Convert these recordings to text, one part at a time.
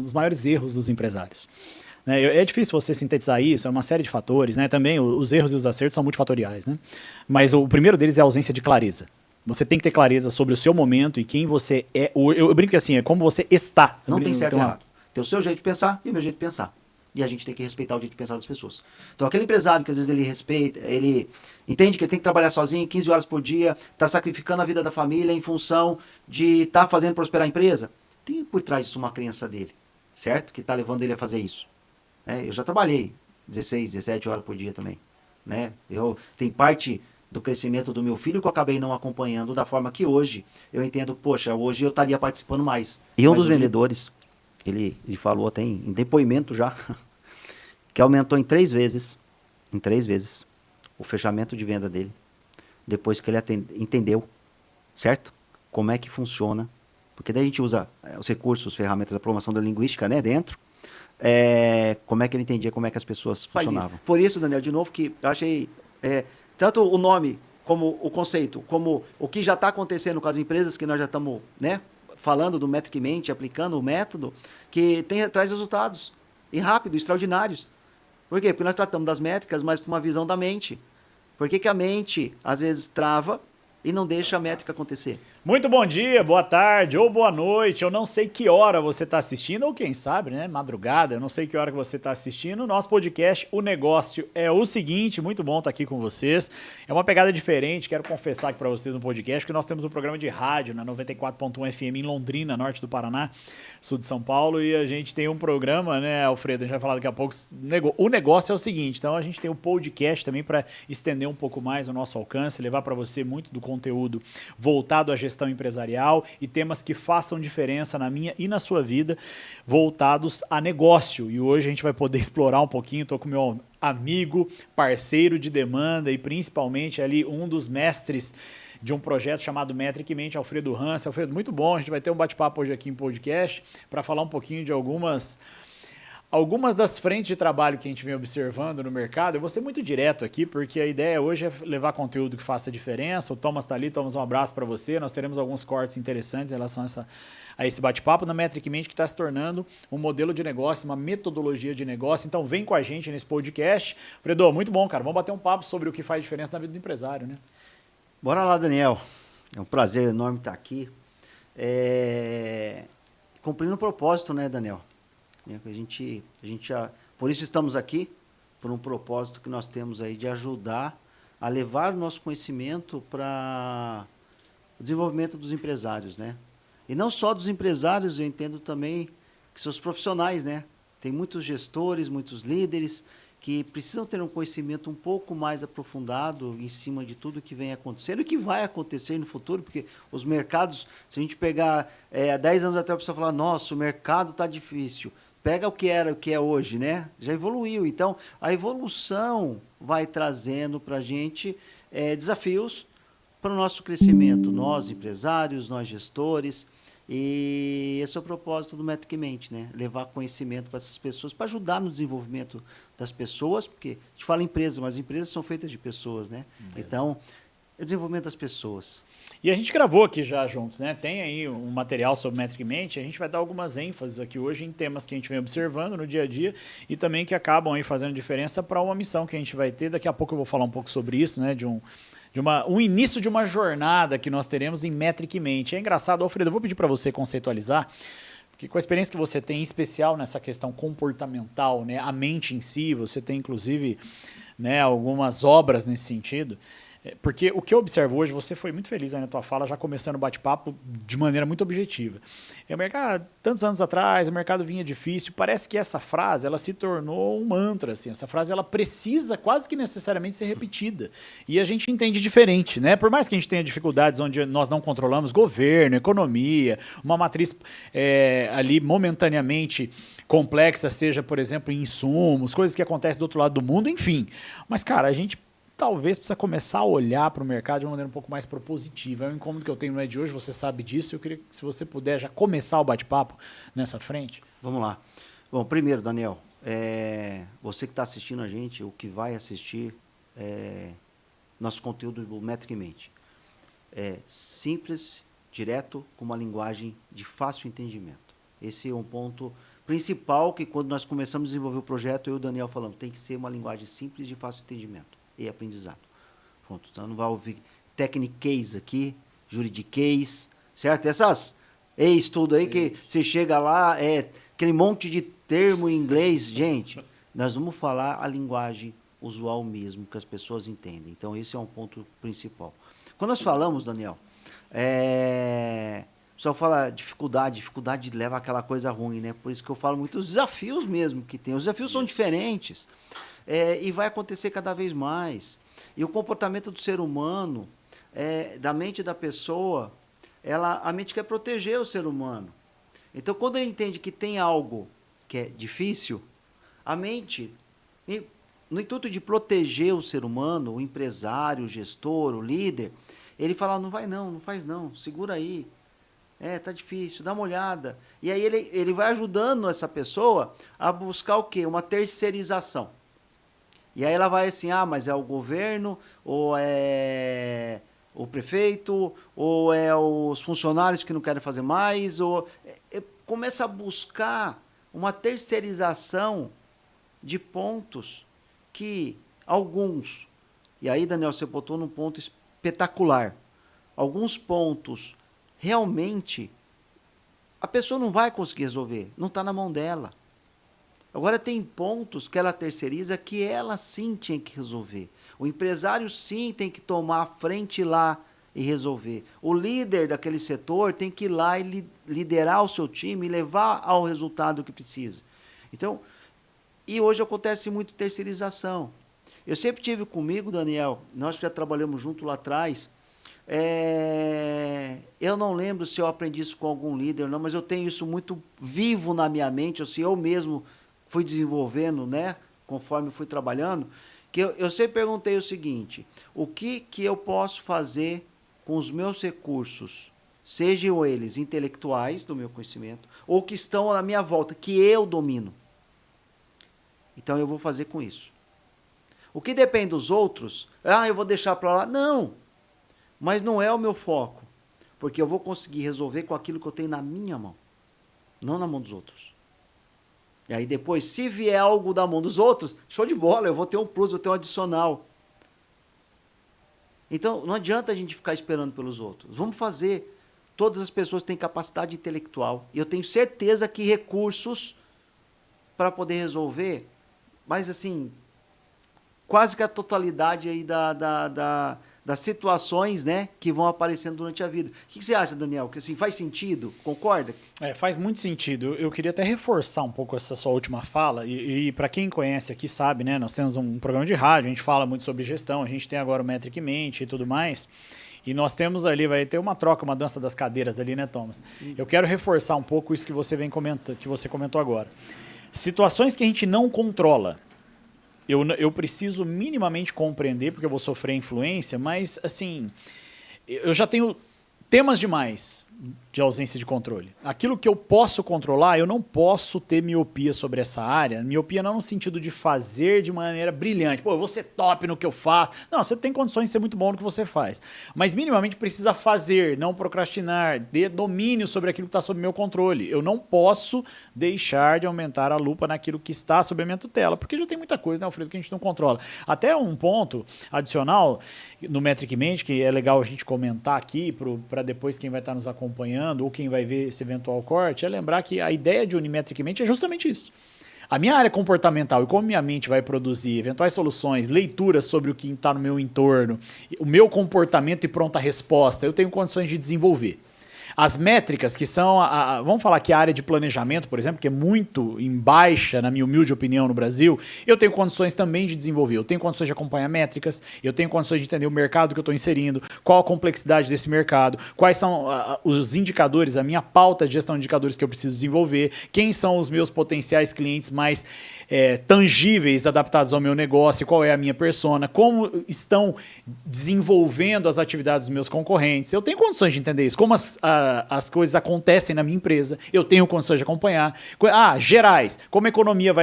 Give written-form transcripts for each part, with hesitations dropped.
dos maiores erros dos empresários. Né? É difícil você sintetizar isso, é uma série de fatores, né? Também os erros e os acertos são multifatoriais, né? Mas o primeiro deles é a ausência de clareza. Você tem que ter clareza sobre o seu momento e quem você é. Eu brinco assim, é como você está. Não tem certo e errado. Tem o seu jeito de pensar e o meu jeito de pensar. E a gente tem que respeitar o jeito de pensar das pessoas. Então, aquele empresário que às vezes ele respeita, ele entende que ele tem que trabalhar sozinho 15 horas por dia, está sacrificando a vida da família em função de estar fazendo prosperar a empresa, tem por trás disso uma crença dele, certo? Que está levando ele a fazer isso. Eu já trabalhei 16, 17 horas por dia também. Né? Tem parte do crescimento do meu filho que eu acabei não acompanhando da forma que hoje eu entendo, poxa, hoje eu estaria participando mais. E um dos vendedores, ele falou até em depoimento já, que aumentou em 3 vezes, o fechamento de venda dele, depois que ele entendeu, certo? Como é que funciona, porque daí a gente usa os recursos, as ferramentas da programação da linguística, né, dentro, como é que ele entendia como é que as pessoas funcionavam. Por isso, Daniel, de novo, que eu achei tanto o nome como o conceito, como o que já está acontecendo com as empresas que nós já estamos, né, falando do Metricmente, aplicando o método, que traz resultados e rápido, extraordinários. Por quê? Porque nós tratamos das métricas, mas com uma visão da mente. Por que a mente, às vezes, trava e não deixa a métrica acontecer? Muito bom dia, boa tarde ou boa noite. Eu não sei que hora você está assistindo, ou quem sabe, né? Madrugada, eu não sei que hora que você está assistindo. Nosso podcast, O Negócio é o seguinte, muito bom estar aqui com vocês. É uma pegada diferente, quero confessar aqui para vocês no podcast que nós temos um programa de rádio na 94.1 FM em Londrina, norte do Paraná, sul de São Paulo, e a gente tem um programa, né, Alfredo? A gente vai falar daqui a pouco. O negócio é o seguinte, então a gente tem um podcast também para estender um pouco mais o nosso alcance, levar para você muito do conteúdo voltado à gestão empresarial e temas que façam diferença na minha e na sua vida, voltados a negócio. E hoje a gente vai poder explorar um pouquinho, estou com meu amigo, parceiro de demanda e principalmente ali um dos mestres de um projeto chamado Metricmente, Alfredo Hans. Alfredo, muito bom, a gente vai ter um bate-papo hoje aqui em podcast para falar um pouquinho de algumas das frentes de trabalho que a gente vem observando no mercado. Eu vou ser muito direto aqui, porque a ideia hoje é levar conteúdo que faça diferença. O Thomas está ali, Thomas, um abraço para você. Nós teremos alguns cortes interessantes em relação a esse bate-papo na Metricmente, que está se tornando um modelo de negócio, uma metodologia de negócio. Então vem com a gente nesse podcast. Fredo, muito bom, cara. Vamos bater um papo sobre o que faz diferença na vida do empresário, né? Bora lá, Daniel. É um prazer enorme estar aqui. Cumprindo o propósito, né, Daniel? Por isso estamos aqui, por um propósito que nós temos aí de ajudar a levar o nosso conhecimento para o desenvolvimento dos empresários, né? E não só dos empresários, eu entendo também que são os profissionais, né? Tem muitos gestores, muitos líderes que precisam ter um conhecimento um pouco mais aprofundado em cima de tudo que vem acontecendo e que vai acontecer no futuro, porque os mercados, se a gente pegar 10 anos atrás, a pessoa falar, nossa, o mercado está difícil. Pega o que era, o que é hoje, né? Já evoluiu. Então, a evolução vai trazendo para a gente desafios para o nosso crescimento. Nós, empresários, nós, gestores. E esse é o propósito do Metricamente, né? Levar conhecimento para essas pessoas, para ajudar no desenvolvimento das pessoas, porque a gente fala empresa, mas empresas são feitas de pessoas, né? Então, é o desenvolvimento das pessoas. E a gente gravou aqui já juntos, né? Tem aí um material sobre Metricamente, a gente vai dar algumas ênfases aqui hoje em temas que a gente vem observando no dia a dia e também que acabam aí fazendo diferença para uma missão que a gente vai ter. Daqui a pouco eu vou falar um pouco sobre isso, né? Um início de uma jornada que nós teremos em Metricamente. É engraçado, Alfredo, eu vou pedir para você conceitualizar, porque com a experiência que você tem, em especial nessa questão comportamental, né? A mente em si, você tem inclusive, né, algumas obras nesse sentido. Porque o que eu observo hoje, você foi muito feliz aí na tua fala, já começando o bate-papo de maneira muito objetiva. O mercado, tantos anos atrás, o mercado vinha difícil, parece que essa frase, ela se tornou um mantra, assim, essa frase, ela precisa quase que necessariamente ser repetida. E a gente entende diferente, né? Por mais que a gente tenha dificuldades onde nós não controlamos governo, economia, uma matriz ali momentaneamente complexa, seja, por exemplo, em insumos, coisas que acontecem do outro lado do mundo, enfim. Mas, cara, a gente talvez precisa começar a olhar para o mercado de uma maneira um pouco mais propositiva. É um incômodo que eu tenho, não é de hoje, você sabe disso. Eu queria que, se você puder, já começar o bate-papo nessa frente. Vamos lá. Bom, primeiro, Daniel, você que está assistindo a gente, ou que vai assistir nosso conteúdo do Metricamente, é simples, direto, com uma linguagem de fácil entendimento. Esse é um ponto principal que quando nós começamos a desenvolver o projeto, eu e o Daniel falamos, tem que ser uma linguagem simples, de fácil entendimento e aprendizado. Pronto, então não vai ouvir techniquez aqui, juridiquez, certo? Essas tudo aí que você chega lá, aquele monte de termo em inglês, gente, nós vamos falar a linguagem usual mesmo, que as pessoas entendem. Então esse é um ponto principal. Quando nós falamos, Daniel, o pessoal fala dificuldade leva àquela coisa ruim, né? Por isso que eu falo muito os desafios mesmo que tem. Os desafios são diferentes e vai acontecer cada vez mais. E o comportamento do ser humano, da mente da pessoa, a mente quer proteger o ser humano. Então, quando ele entende que tem algo que é difícil, a mente, no intuito de proteger o ser humano, o empresário, o gestor, o líder, ele fala, não vai não faz não, segura aí. Tá difícil, dá uma olhada. E aí ele vai ajudando essa pessoa a buscar o quê? Uma terceirização. E aí ela vai assim, mas é o governo, ou é o prefeito, ou é os funcionários que não querem fazer mais, ou começa a buscar uma terceirização de pontos que alguns, e aí, Daniel, você botou num ponto espetacular, alguns pontos realmente a pessoa não vai conseguir resolver, não está na mão dela. Agora tem pontos que ela terceiriza que ela sim tinha que resolver. O empresário sim tem que tomar a frente lá e resolver. O líder daquele setor tem que ir lá e liderar o seu time e levar ao resultado que precisa. Então, e hoje acontece muito terceirização. Eu sempre tive comigo, Daniel, nós já trabalhamos junto lá atrás, eu não lembro se eu aprendi isso com algum líder ou não, mas eu tenho isso muito vivo na minha mente, assim, eu mesmo fui desenvolvendo, né, conforme fui trabalhando, que eu sempre perguntei o seguinte, o que eu posso fazer com os meus recursos, sejam eles intelectuais do meu conhecimento, ou que estão à minha volta, que eu domino. Então eu vou fazer com isso. O que depende dos outros, eu vou deixar para lá, não, mas não é o meu foco, porque eu vou conseguir resolver com aquilo que eu tenho na minha mão, não na mão dos outros. E aí depois, se vier algo da mão dos outros, show de bola, eu vou ter um plus, vou ter um adicional. Então, não adianta a gente ficar esperando pelos outros. Vamos fazer. Todas as pessoas têm capacidade intelectual. E eu tenho certeza que recursos para poder resolver, mas assim, quase que a totalidade aí das situações, né, que vão aparecendo durante a vida. O que você acha, Daniel? Que assim, faz sentido? Concorda? Faz muito sentido. Eu queria até reforçar um pouco essa sua última fala, e para quem conhece aqui sabe, né, nós temos um programa de rádio, a gente fala muito sobre gestão, a gente tem agora o Metricamente e tudo mais, e nós temos ali, vai ter uma troca, uma dança das cadeiras ali, né, Thomas? Eu quero reforçar um pouco isso que você vem comentando, que você comentou agora. Situações que a gente não controla, eu preciso minimamente compreender, porque eu vou sofrer influência, mas, assim, eu já tenho temas demais de ausência de controle. Aquilo que eu posso controlar, eu não posso ter miopia sobre essa área. Miopia não no sentido de fazer de maneira brilhante. Pô, eu vou ser top no que eu faço. Não, você tem condições de ser muito bom no que você faz. Mas minimamente precisa fazer, não procrastinar, ter domínio sobre aquilo que está sob meu controle. Eu não posso deixar de aumentar a lupa naquilo que está sob a minha tutela, porque já tem muita coisa, né, Alfredo, que a gente não controla. Até um ponto adicional no Metricamente, que é legal a gente comentar aqui, para depois quem vai estar nos acompanhando, ou quem vai ver esse eventual corte, é lembrar que a ideia de Unimetricamente é justamente isso. A minha área comportamental e como minha mente vai produzir eventuais soluções, leituras sobre o que está no meu entorno, o meu comportamento e pronta resposta, eu tenho condições de desenvolver. As métricas, que são, vamos falar que a área de planejamento, por exemplo, que é muito em baixa, na minha humilde opinião, no Brasil, eu tenho condições também de desenvolver. Eu tenho condições de acompanhar métricas, eu tenho condições de entender o mercado que eu estou inserindo, qual a complexidade desse mercado, quais são os indicadores, a minha pauta de gestão de indicadores que eu preciso desenvolver, quem são os meus potenciais clientes mais tangíveis, adaptados ao meu negócio, qual é a minha persona, como estão desenvolvendo as atividades dos meus concorrentes. Eu tenho condições de entender isso, como as as coisas acontecem na minha empresa, eu tenho condições de acompanhar. Gerais, como a economia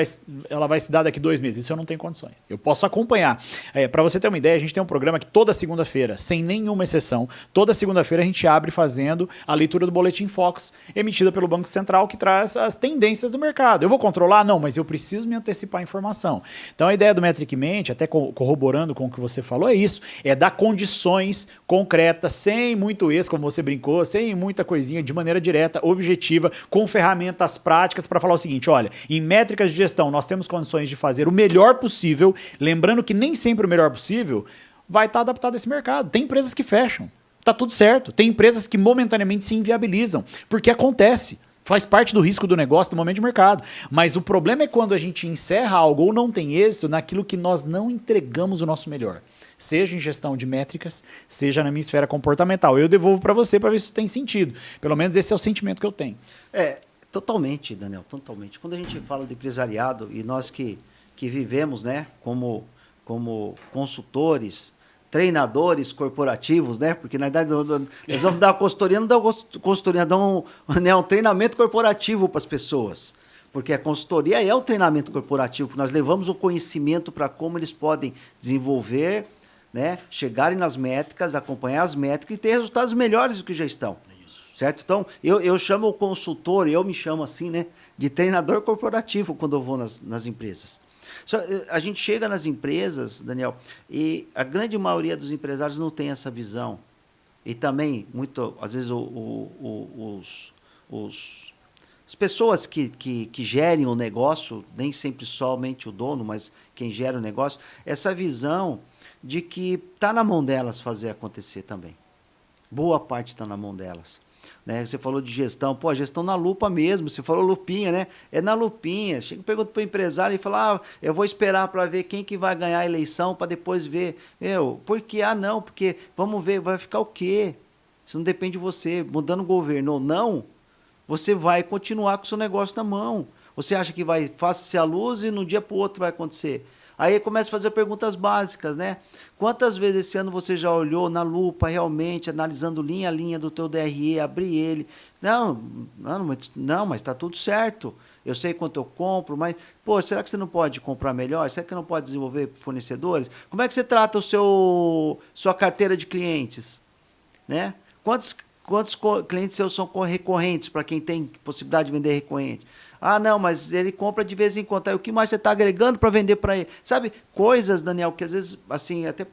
ela vai se dar daqui 2 meses, isso eu não tenho condições. Eu posso acompanhar. Para você ter uma ideia, a gente tem um programa que toda segunda-feira, sem nenhuma exceção, toda segunda-feira a gente abre fazendo a leitura do Boletim Focus, emitida pelo Banco Central, que traz as tendências do mercado. Eu vou controlar? Não, mas eu preciso me antecipar a informação. Então a ideia do Metricmente, até corroborando com o que você falou, é isso, é dar condições concretas, sem muito como você brincou, sem muita coisinha, de maneira direta, objetiva, com ferramentas práticas para falar o seguinte, olha, em métricas de gestão nós temos condições de fazer o melhor possível, lembrando que nem sempre o melhor possível vai estar adaptado a esse mercado. Tem empresas que fecham, tá tudo certo. Tem empresas que momentaneamente se inviabilizam, porque acontece. Faz parte do risco do negócio, do momento de mercado. Mas o problema é quando a gente encerra algo ou não tem êxito naquilo que nós não entregamos o nosso melhor. Seja em gestão de métricas, seja na minha esfera comportamental. Eu devolvo para você para ver se isso tem sentido. Pelo menos esse é o sentimento que eu tenho. Totalmente, Daniel, totalmente. Quando a gente fala de empresariado e nós que vivemos, né, como consultores, treinadores corporativos, né? Porque na verdade nós vamos dar consultoria, não dá consultoria, dá um treinamento corporativo para as pessoas. Porque a consultoria é um treinamento corporativo, porque nós levamos o conhecimento para como eles podem desenvolver, né? Chegarem nas métricas, acompanhar as métricas e ter resultados melhores do que já estão. Certo? Então, eu chamo o consultor, eu me chamo assim, né? De treinador corporativo quando eu vou nas empresas. A gente chega nas empresas, Daniel, e a grande maioria dos empresários não tem essa visão. E também, às vezes, as pessoas que gerem o negócio, nem sempre somente o dono, mas quem gera o negócio, essa visão de que está na mão delas fazer acontecer também. Boa parte está na mão delas. Né? Você falou de gestão, a gestão na lupa mesmo, você falou lupinha, né? É na lupinha. Chega e pergunta para o empresário e fala, eu vou esperar para ver quem que vai ganhar a eleição para depois ver. Por que? Não, porque vamos ver, vai ficar o quê? Isso não depende de você. Mudando o governo ou não, você vai continuar com o seu negócio na mão. Você acha que vai faça-se a luz e no dia para o outro vai acontecer? Aí começa a fazer perguntas básicas, né? Quantas vezes esse ano você já olhou na lupa realmente, analisando linha a linha do teu DRE, abrir ele? Não, mas está tudo certo. Eu sei quanto eu compro, mas, será que você não pode comprar melhor? Será que não pode desenvolver fornecedores? Como é que você trata sua carteira de clientes? Né? Quantos clientes seus são recorrentes, para quem tem possibilidade de vender recorrente? Não, mas ele compra de vez em quando. Aí, o que mais você está agregando para vender para ele? Sabe, coisas, Daniel, que às vezes, assim, até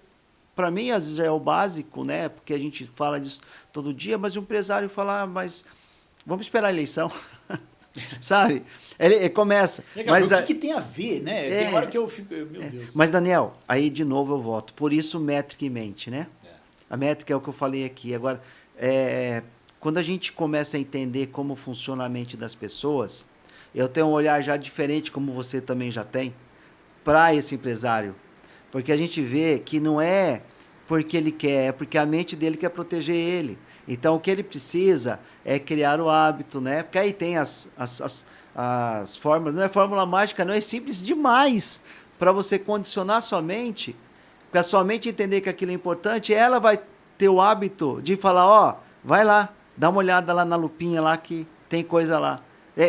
para mim, às vezes já é o básico, né? Porque a gente fala disso todo dia, mas o empresário fala, mas vamos esperar a eleição. Sabe? Ele começa. Legal, mas o que tem a ver, né? Tem hora que eu fico, meu Deus. Mas, Daniel, aí de novo eu volto. Por isso, métrica e mente, né? A métrica é o que eu falei aqui. Agora, quando a gente começa a entender como funciona a mente das pessoas, eu tenho um olhar já diferente, como você também já tem, para esse empresário. Porque a gente vê que não é porque ele quer, é porque a mente dele quer proteger ele. Então, o que ele precisa é criar o hábito, né? Porque aí tem as fórmulas, não é fórmula mágica, não, é simples demais para você condicionar a sua mente, para a sua mente entender que aquilo é importante, ela vai ter o hábito de falar, vai lá, dá uma olhada lá na lupinha lá que tem coisa lá.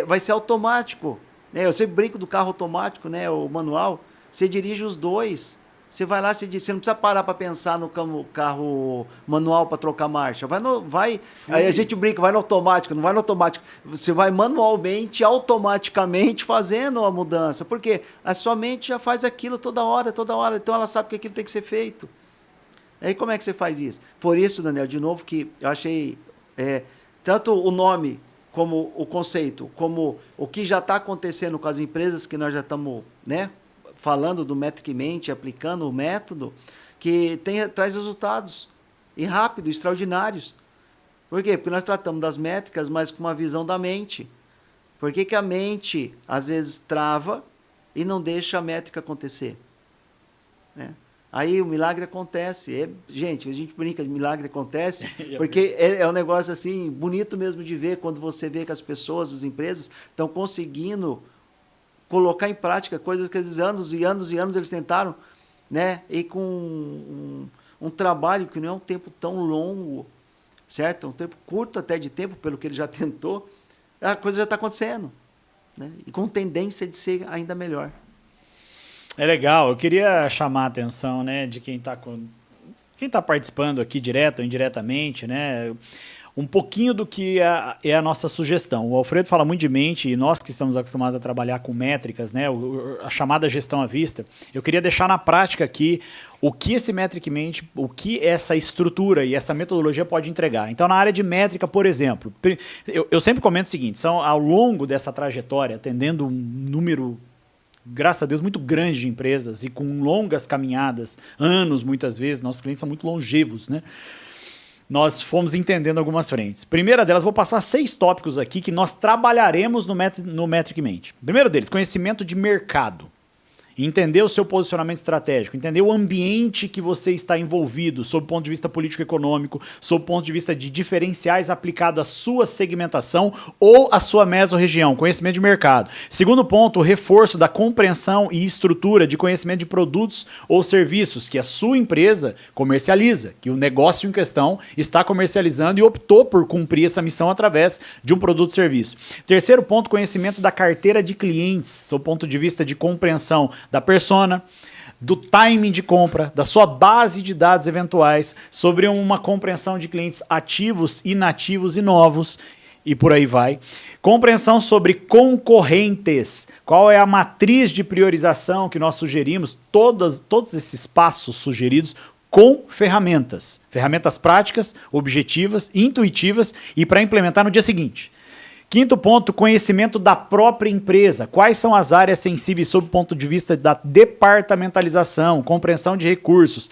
Vai ser automático. Eu sempre brinco do carro automático, né, o manual. Você dirige os dois. Você vai lá, você não precisa parar para pensar no carro manual para trocar marcha. Aí a gente brinca, vai no automático, não vai no automático. Você vai manualmente, automaticamente fazendo a mudança. Porque a sua mente já faz aquilo toda hora. Então ela sabe que aquilo tem que ser feito. Aí como é que você faz isso? Por isso, Daniel, de novo, que eu achei tanto o nome como o conceito, como o que já está acontecendo com as empresas que nós já estamos, né, falando do Metricmente, aplicando o método, que traz resultados e rápido, extraordinários. Por quê? Porque nós tratamos das métricas, mas com uma visão da mente. Por que a mente, às vezes, trava e não deixa a métrica acontecer? Né? Aí o milagre acontece. Gente, a gente brinca de milagre acontece, porque é um negócio assim, bonito mesmo de ver, quando você vê que as pessoas, as empresas, estão conseguindo colocar em prática coisas que eles anos e anos e anos eles tentaram, né? E com um trabalho que não é um tempo tão longo, certo? Um tempo curto até de tempo, pelo que ele já tentou, a coisa já está acontecendo, né? E com tendência de ser ainda melhor. É legal, eu queria chamar a atenção, né, de quem está participando aqui direto ou indiretamente, né, um pouquinho do que é a nossa sugestão. O Alfredo fala muito de mente e nós que estamos acostumados a trabalhar com métricas, né, a chamada gestão à vista, eu queria deixar na prática aqui o que esse Metric Mente, o que essa estrutura e essa metodologia pode entregar. Então, na área de métrica, por exemplo, eu sempre comento o seguinte, são ao longo dessa trajetória, atendendo um número, graças a Deus, muito grande de empresas e com longas caminhadas, anos muitas vezes, nossos clientes são muito longevos, né? Nós fomos entendendo algumas frentes. Primeira delas, vou passar 6 tópicos aqui que nós trabalharemos no Metric Mente. Primeiro deles, conhecimento de mercado. Entender o seu posicionamento estratégico, entender o ambiente que você está envolvido, sob o ponto de vista político-econômico, sob o ponto de vista de diferenciais aplicado à sua segmentação ou à sua mesorregião, conhecimento de mercado. Segundo ponto, o reforço da compreensão e estrutura de conhecimento de produtos ou serviços que a sua empresa comercializa, que o negócio em questão está comercializando e optou por cumprir essa missão através de um produto ou serviço. Terceiro ponto, conhecimento da carteira de clientes, sob o ponto de vista de compreensão da persona, do timing de compra, da sua base de dados eventuais, sobre uma compreensão de clientes ativos, inativos e novos, e por aí vai. Compreensão sobre concorrentes, qual é a matriz de priorização que nós sugerimos, todos esses passos sugeridos com ferramentas práticas, objetivas, intuitivas e para implementar no dia seguinte. Quinto ponto, conhecimento da própria empresa. Quais são as áreas sensíveis sob o ponto de vista da departamentalização, compreensão de recursos,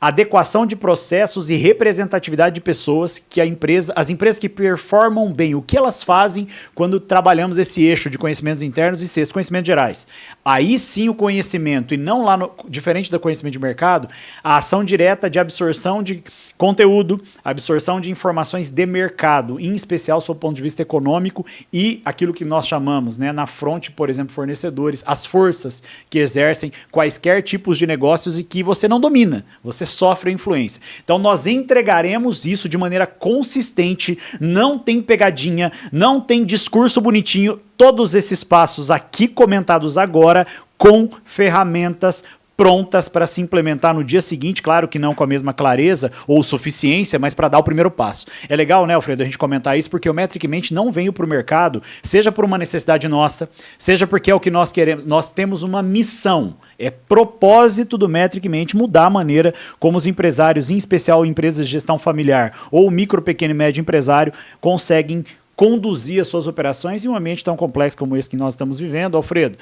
adequação de processos e representatividade de pessoas que as empresas que performam bem, o que elas fazem quando trabalhamos esse eixo de conhecimentos internos e sexto, conhecimentos gerais. Aí sim o conhecimento, e não lá, diferente do conhecimento de mercado, a ação direta de absorção de conteúdo, absorção de informações de mercado, em especial sob o ponto de vista econômico e aquilo que nós chamamos, né, na fronte, por exemplo, fornecedores, as forças que exercem quaisquer tipos de negócios e que você não domina, você sofre a influência. Então nós entregaremos isso de maneira consistente, não tem pegadinha, não tem discurso bonitinho, todos esses passos aqui comentados agora com ferramentas prontas para se implementar no dia seguinte, claro que não com a mesma clareza ou suficiência, mas para dar o primeiro passo. É legal, né, Alfredo, a gente comentar isso, porque o Metric Mente não veio para o mercado, seja por uma necessidade nossa, seja porque é o que nós queremos. Nós temos uma missão, é propósito do Metric Mente mudar a maneira como os empresários, em especial empresas de gestão familiar ou micro, pequeno e médio empresário, conseguem conduzir as suas operações em um ambiente tão complexo como esse que nós estamos vivendo. Alfredo,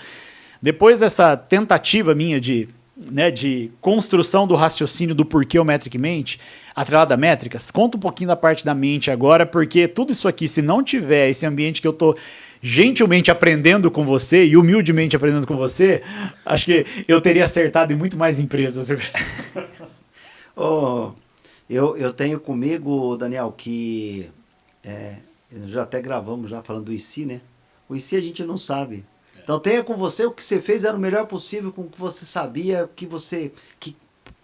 depois dessa tentativa minha de construção do raciocínio do porquê o Metric Mente, atrelado a métricas, conta um pouquinho da parte da mente agora, porque tudo isso aqui, se não tiver esse ambiente que eu estou gentilmente aprendendo com você e humildemente aprendendo com você, acho que eu teria acertado em muito mais empresas. Eu tenho comigo, Daniel, que já até gravamos já falando do IC, né? O IC a gente não sabe. Então tenha com você o que você fez era o melhor possível com o que você sabia, que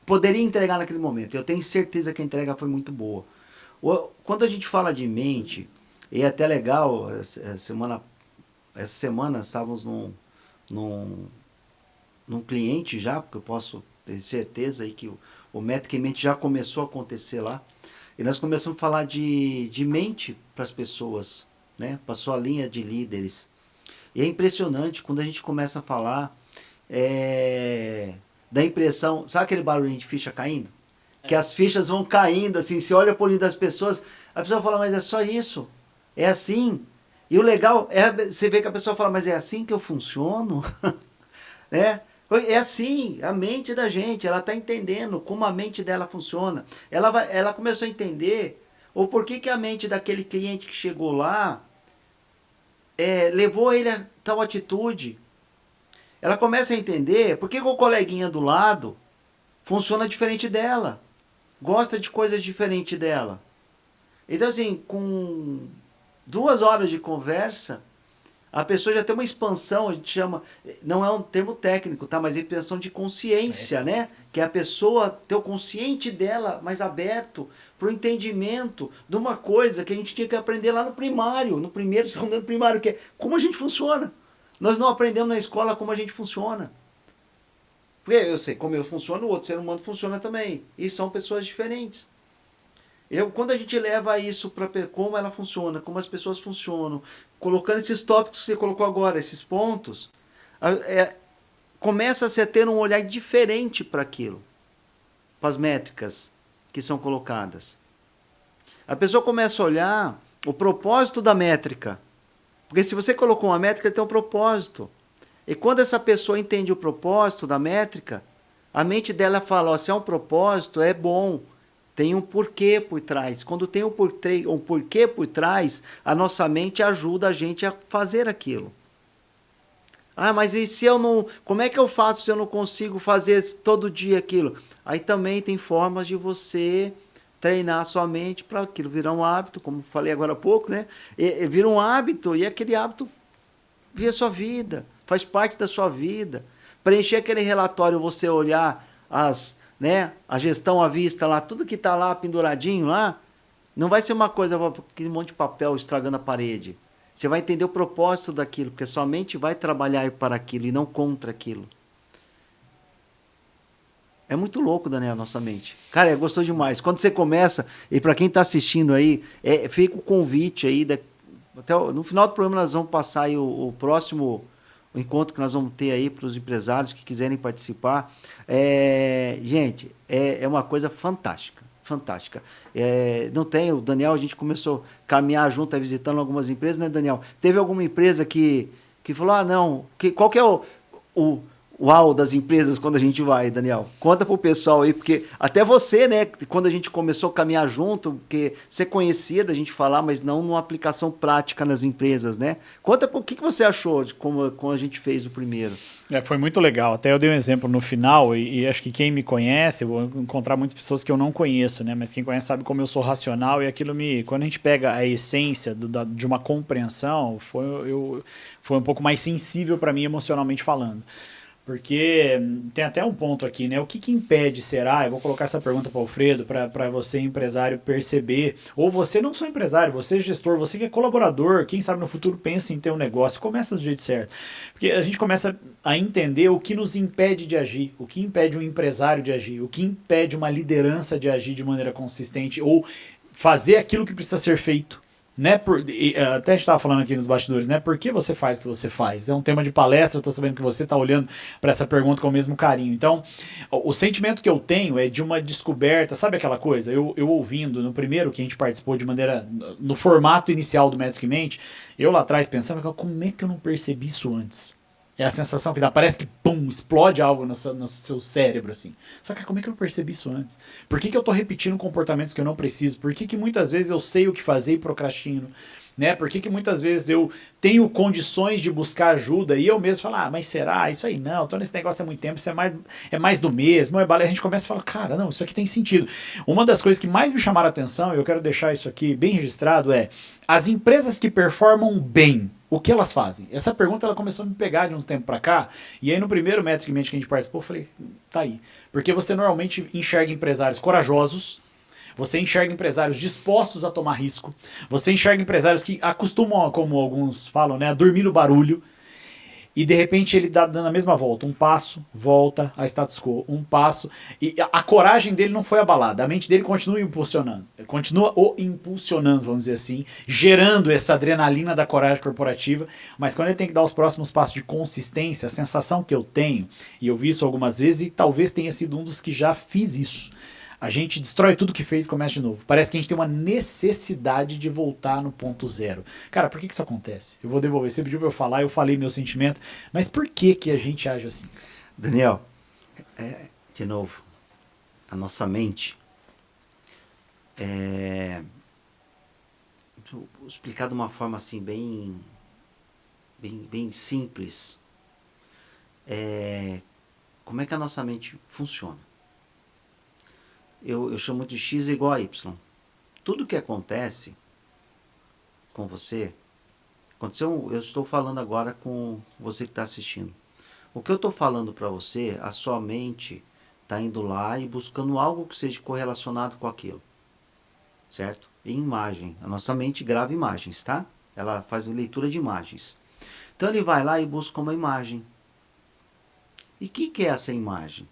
poderia entregar naquele momento. Eu tenho certeza que a entrega foi muito boa. Quando a gente fala de mente, e é até legal, essa semana estávamos num cliente já, porque eu posso ter certeza aí que o Metric Mente já começou a acontecer lá, e nós começamos a falar de mente para as pessoas, né? Para a sua linha de líderes. E é impressionante quando a gente começa a falar da impressão, sabe aquele barulhinho de ficha caindo? Que as fichas vão caindo, assim, você olha por olho das pessoas, a pessoa fala, mas é só isso, é assim. E o legal é você ver que a pessoa fala, mas é assim que eu funciono? Né? É assim, a mente da gente, ela está entendendo como a mente dela funciona. Ela começou a entender o porquê que a mente daquele cliente que chegou lá levou ele a tal atitude. Ela começa a entender por que o coleguinha do lado funciona diferente dela, gosta de coisas diferentes dela. Então assim, com 2 horas de conversa, A pessoa já tem uma expansão, a gente chama, não é um termo técnico, tá? Mas é expansão de consciência, né? Que é a pessoa ter o consciente dela mais aberto para o entendimento de uma coisa que a gente tinha que aprender lá no primário, no primeiro, segundo ano primário, que é como a gente funciona. Nós não aprendemos na escola como a gente funciona. Porque eu sei como eu funciono, o outro ser humano funciona também. E são pessoas diferentes. Quando a gente leva isso para como ela funciona, como as pessoas funcionam, colocando esses tópicos que você colocou agora, esses pontos, começa-se a ter um olhar diferente para aquilo, para as métricas que são colocadas. A pessoa começa a olhar o propósito da métrica. Porque se você colocou uma métrica, tem um propósito. E quando essa pessoa entende o propósito da métrica, a mente dela fala, ó, se é um propósito, é bom. Tem um porquê por trás. Quando tem um porquê por trás, a nossa mente ajuda a gente a fazer aquilo. Ah, mas e se eu não... Como é que eu faço se eu não consigo fazer todo dia aquilo? Aí também tem formas de você treinar a sua mente para aquilo virar um hábito, como falei agora há pouco, né? Vira um hábito e aquele hábito vira a sua vida, faz parte da sua vida. Preencher aquele relatório, você olhar a gestão à vista lá, tudo que está lá penduradinho lá, não vai ser uma coisa, aquele monte de papel estragando a parede. Você vai entender o propósito daquilo, porque sua mente vai trabalhar para aquilo e não contra aquilo. É muito louco, Daniel, a nossa mente. Cara, gostou demais. Quando você começa, e para quem está assistindo aí, fica o convite aí, no final do programa nós vamos passar aí o próximo encontro que nós vamos ter aí para os empresários que quiserem participar. Gente, é uma coisa fantástica. Fantástica. Não tem, o Daniel, a gente começou a caminhar junto, visitando algumas empresas, né, Daniel? Teve alguma empresa que falou, não, qual que é o uau das empresas quando a gente vai, Daniel? Conta pro pessoal aí, porque até você, né, quando a gente começou a caminhar junto, porque você conhecia da gente falar, mas não numa aplicação prática nas empresas, né? Conta o que você achou de como a gente fez o primeiro. Foi muito legal. Até eu dei um exemplo no final e acho que quem me conhece, eu vou encontrar muitas pessoas que eu não conheço, né? Mas quem conhece sabe como eu sou racional e aquilo quando a gente pega a essência de uma compreensão, foi um pouco mais sensível para mim emocionalmente falando. Porque tem até um ponto aqui, né? O que impede, será? Eu vou colocar essa pergunta para o Alfredo, para você, empresário, perceber. Ou você não só empresário, você gestor, você que é colaborador, quem sabe no futuro pensa em ter um negócio, começa do jeito certo. Porque a gente começa a entender o que nos impede de agir, o que impede um empresário de agir, o que impede uma liderança de agir de maneira consistente ou fazer aquilo que precisa ser feito. Né? Até a gente estava falando aqui nos bastidores, né? Por que você faz o que você faz? É um tema de palestra, eu estou sabendo que você está olhando para essa pergunta com o mesmo carinho. Então, o sentimento que eu tenho é de uma descoberta, sabe aquela coisa? Eu ouvindo no primeiro que a gente participou de maneira, no formato inicial do Metricamente, eu lá atrás pensava, como é que eu não percebi isso antes? É a sensação que dá, parece que pum, explode algo no seu cérebro, assim. Só que como é que eu não percebi isso antes? Por que eu tô repetindo comportamentos que eu não preciso? Por que muitas vezes eu sei o que fazer e procrastino? Né? Por que muitas vezes eu tenho condições de buscar ajuda e eu mesmo falo, mas será? Isso aí não, tô nesse negócio há muito tempo, isso é mais do mesmo. A gente começa a falar, cara, não, isso aqui tem sentido. Uma das coisas que mais me chamaram a atenção, e eu quero deixar isso aqui bem registrado, é as empresas que performam bem, o que elas fazem? Essa pergunta ela começou a me pegar de um tempo pra cá, e aí no primeiro Metricamente que a gente participou, eu falei, tá aí. Porque você normalmente enxerga empresários corajosos, você enxerga empresários dispostos a tomar risco, você enxerga empresários que acostumam, como alguns falam, né, a dormir no barulho, e de repente ele dá dando a mesma volta, um passo, volta a status quo, um passo, e a coragem dele não foi abalada, a mente dele continua impulsionando, continua o impulsionando, vamos dizer assim, gerando essa adrenalina da coragem corporativa, mas quando ele tem que dar os próximos passos de consistência, a sensação que eu tenho, e eu vi isso algumas vezes, e talvez tenha sido um dos que já fiz isso, a gente destrói tudo que fez e começa de novo. Parece que a gente tem uma necessidade de voltar no ponto zero. Cara, por que isso acontece? Eu vou devolver. Você pediu pra eu falar, eu falei meu sentimento. Mas por que a gente age assim? Daniel, de novo, a nossa mente vou explicar de uma forma assim bem simples. Como é que a nossa mente funciona? Eu chamo de X igual a Y. Tudo que acontece com você Eu estou falando agora com você que está assistindo. O que eu estou falando para você, a sua mente está indo lá e buscando algo que seja correlacionado com aquilo. Certo? Em imagem. A nossa mente grava imagens, tá? Ela faz leitura de imagens. Então ele vai lá e busca uma imagem. E o que é essa imagem?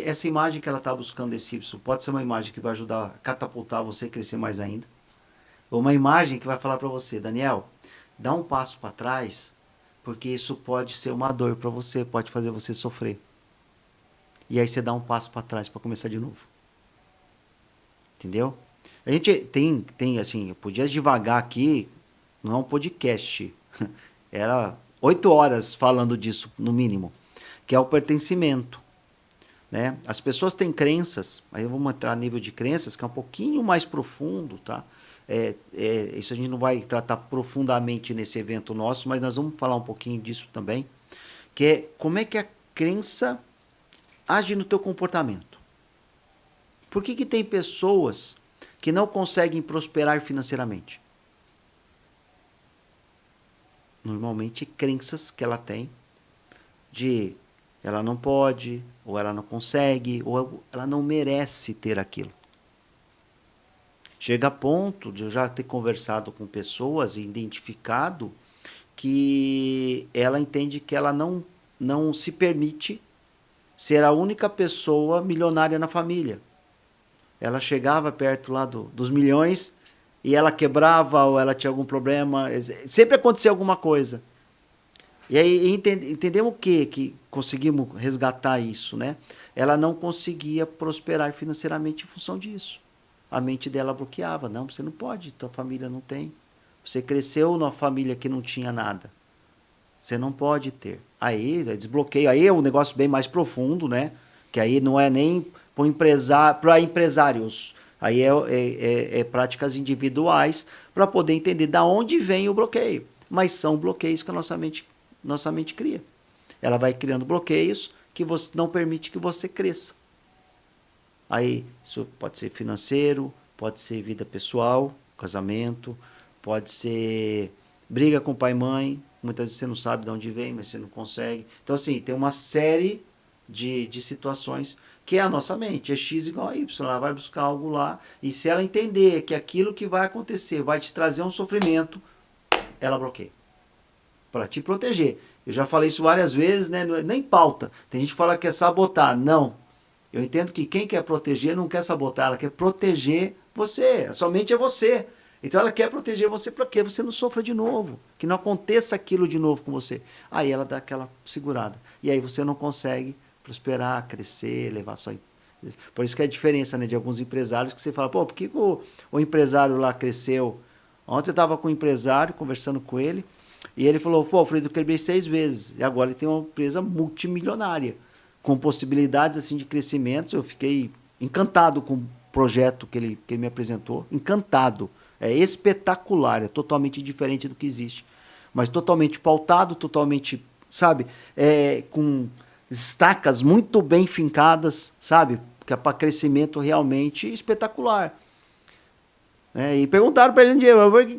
Essa imagem que ela está buscando desse Y, pode ser uma imagem que vai ajudar a catapultar você a crescer mais ainda. Ou uma imagem que vai falar para você, Daniel, dá um passo para trás, porque isso pode ser uma dor para você, pode fazer você sofrer. E aí você dá um passo para trás para começar de novo. Entendeu? A gente tem assim, eu podia devagar aqui, não é um podcast. Era 8 horas falando disso, no mínimo. Que é o pertencimento. Né? As pessoas têm crenças, aí vamos entrar a nível de crenças, que é um pouquinho mais profundo, tá? Isso a gente não vai tratar profundamente nesse evento nosso, mas nós vamos falar um pouquinho disso também, que é como é que a crença age no teu comportamento. Por que tem pessoas que não conseguem prosperar financeiramente? Normalmente crenças que ela tem de ela não pode, ou ela não consegue, ou ela não merece ter aquilo. Chega a ponto de eu já ter conversado com pessoas e identificado que ela entende que ela não se permite ser a única pessoa milionária na família. Ela chegava perto lá dos milhões e ela quebrava ou ela tinha algum problema. Sempre acontecia alguma coisa. E aí entendemos o quê? Que conseguimos resgatar isso, né? Ela não conseguia prosperar financeiramente em função disso. A mente dela bloqueava. Não, você não pode, tua família não tem. Você cresceu numa família que não tinha nada. Você não pode ter. Aí, desbloqueio. Aí é um negócio bem mais profundo, né? Que aí não é nem para empresários. Aí é práticas individuais para poder entender da onde vem o bloqueio. Mas são bloqueios que a nossa mente cria. Ela vai criando bloqueios que você não permite que você cresça. Aí, isso pode ser financeiro, pode ser vida pessoal, casamento, pode ser briga com pai e mãe. Muitas vezes você não sabe de onde vem, mas você não consegue. Então, assim, tem uma série de situações que é a nossa mente. É X igual a Y. Ela vai buscar algo lá. E se ela entender que aquilo que vai acontecer vai te trazer um sofrimento, ela bloqueia. Para te proteger. Eu já falei isso várias vezes, né? Nem pauta. Tem gente que fala que quer sabotar. Não. Eu entendo que quem quer proteger não quer sabotar. Ela quer proteger você. Somente é você. Então ela quer proteger você para que você não sofra de novo. Que não aconteça aquilo de novo com você. Aí ela dá aquela segurada. E aí você não consegue prosperar, crescer, levar só... Por isso que é a diferença, né, de alguns empresários que você fala, pô, por que o empresário lá cresceu? Ontem eu estava com um empresário, conversando com ele, e ele falou, pô, Alfredo, eu quebrei 6 vezes. E agora ele tem uma empresa multimilionária, com possibilidades assim de crescimento. Eu fiquei encantado com o projeto que ele me apresentou. Encantado. É espetacular, é totalmente diferente do que existe. Mas totalmente pautado, totalmente, sabe, com estacas muito bem fincadas, sabe, que é para crescimento realmente espetacular. E perguntaram para ele um dia, por que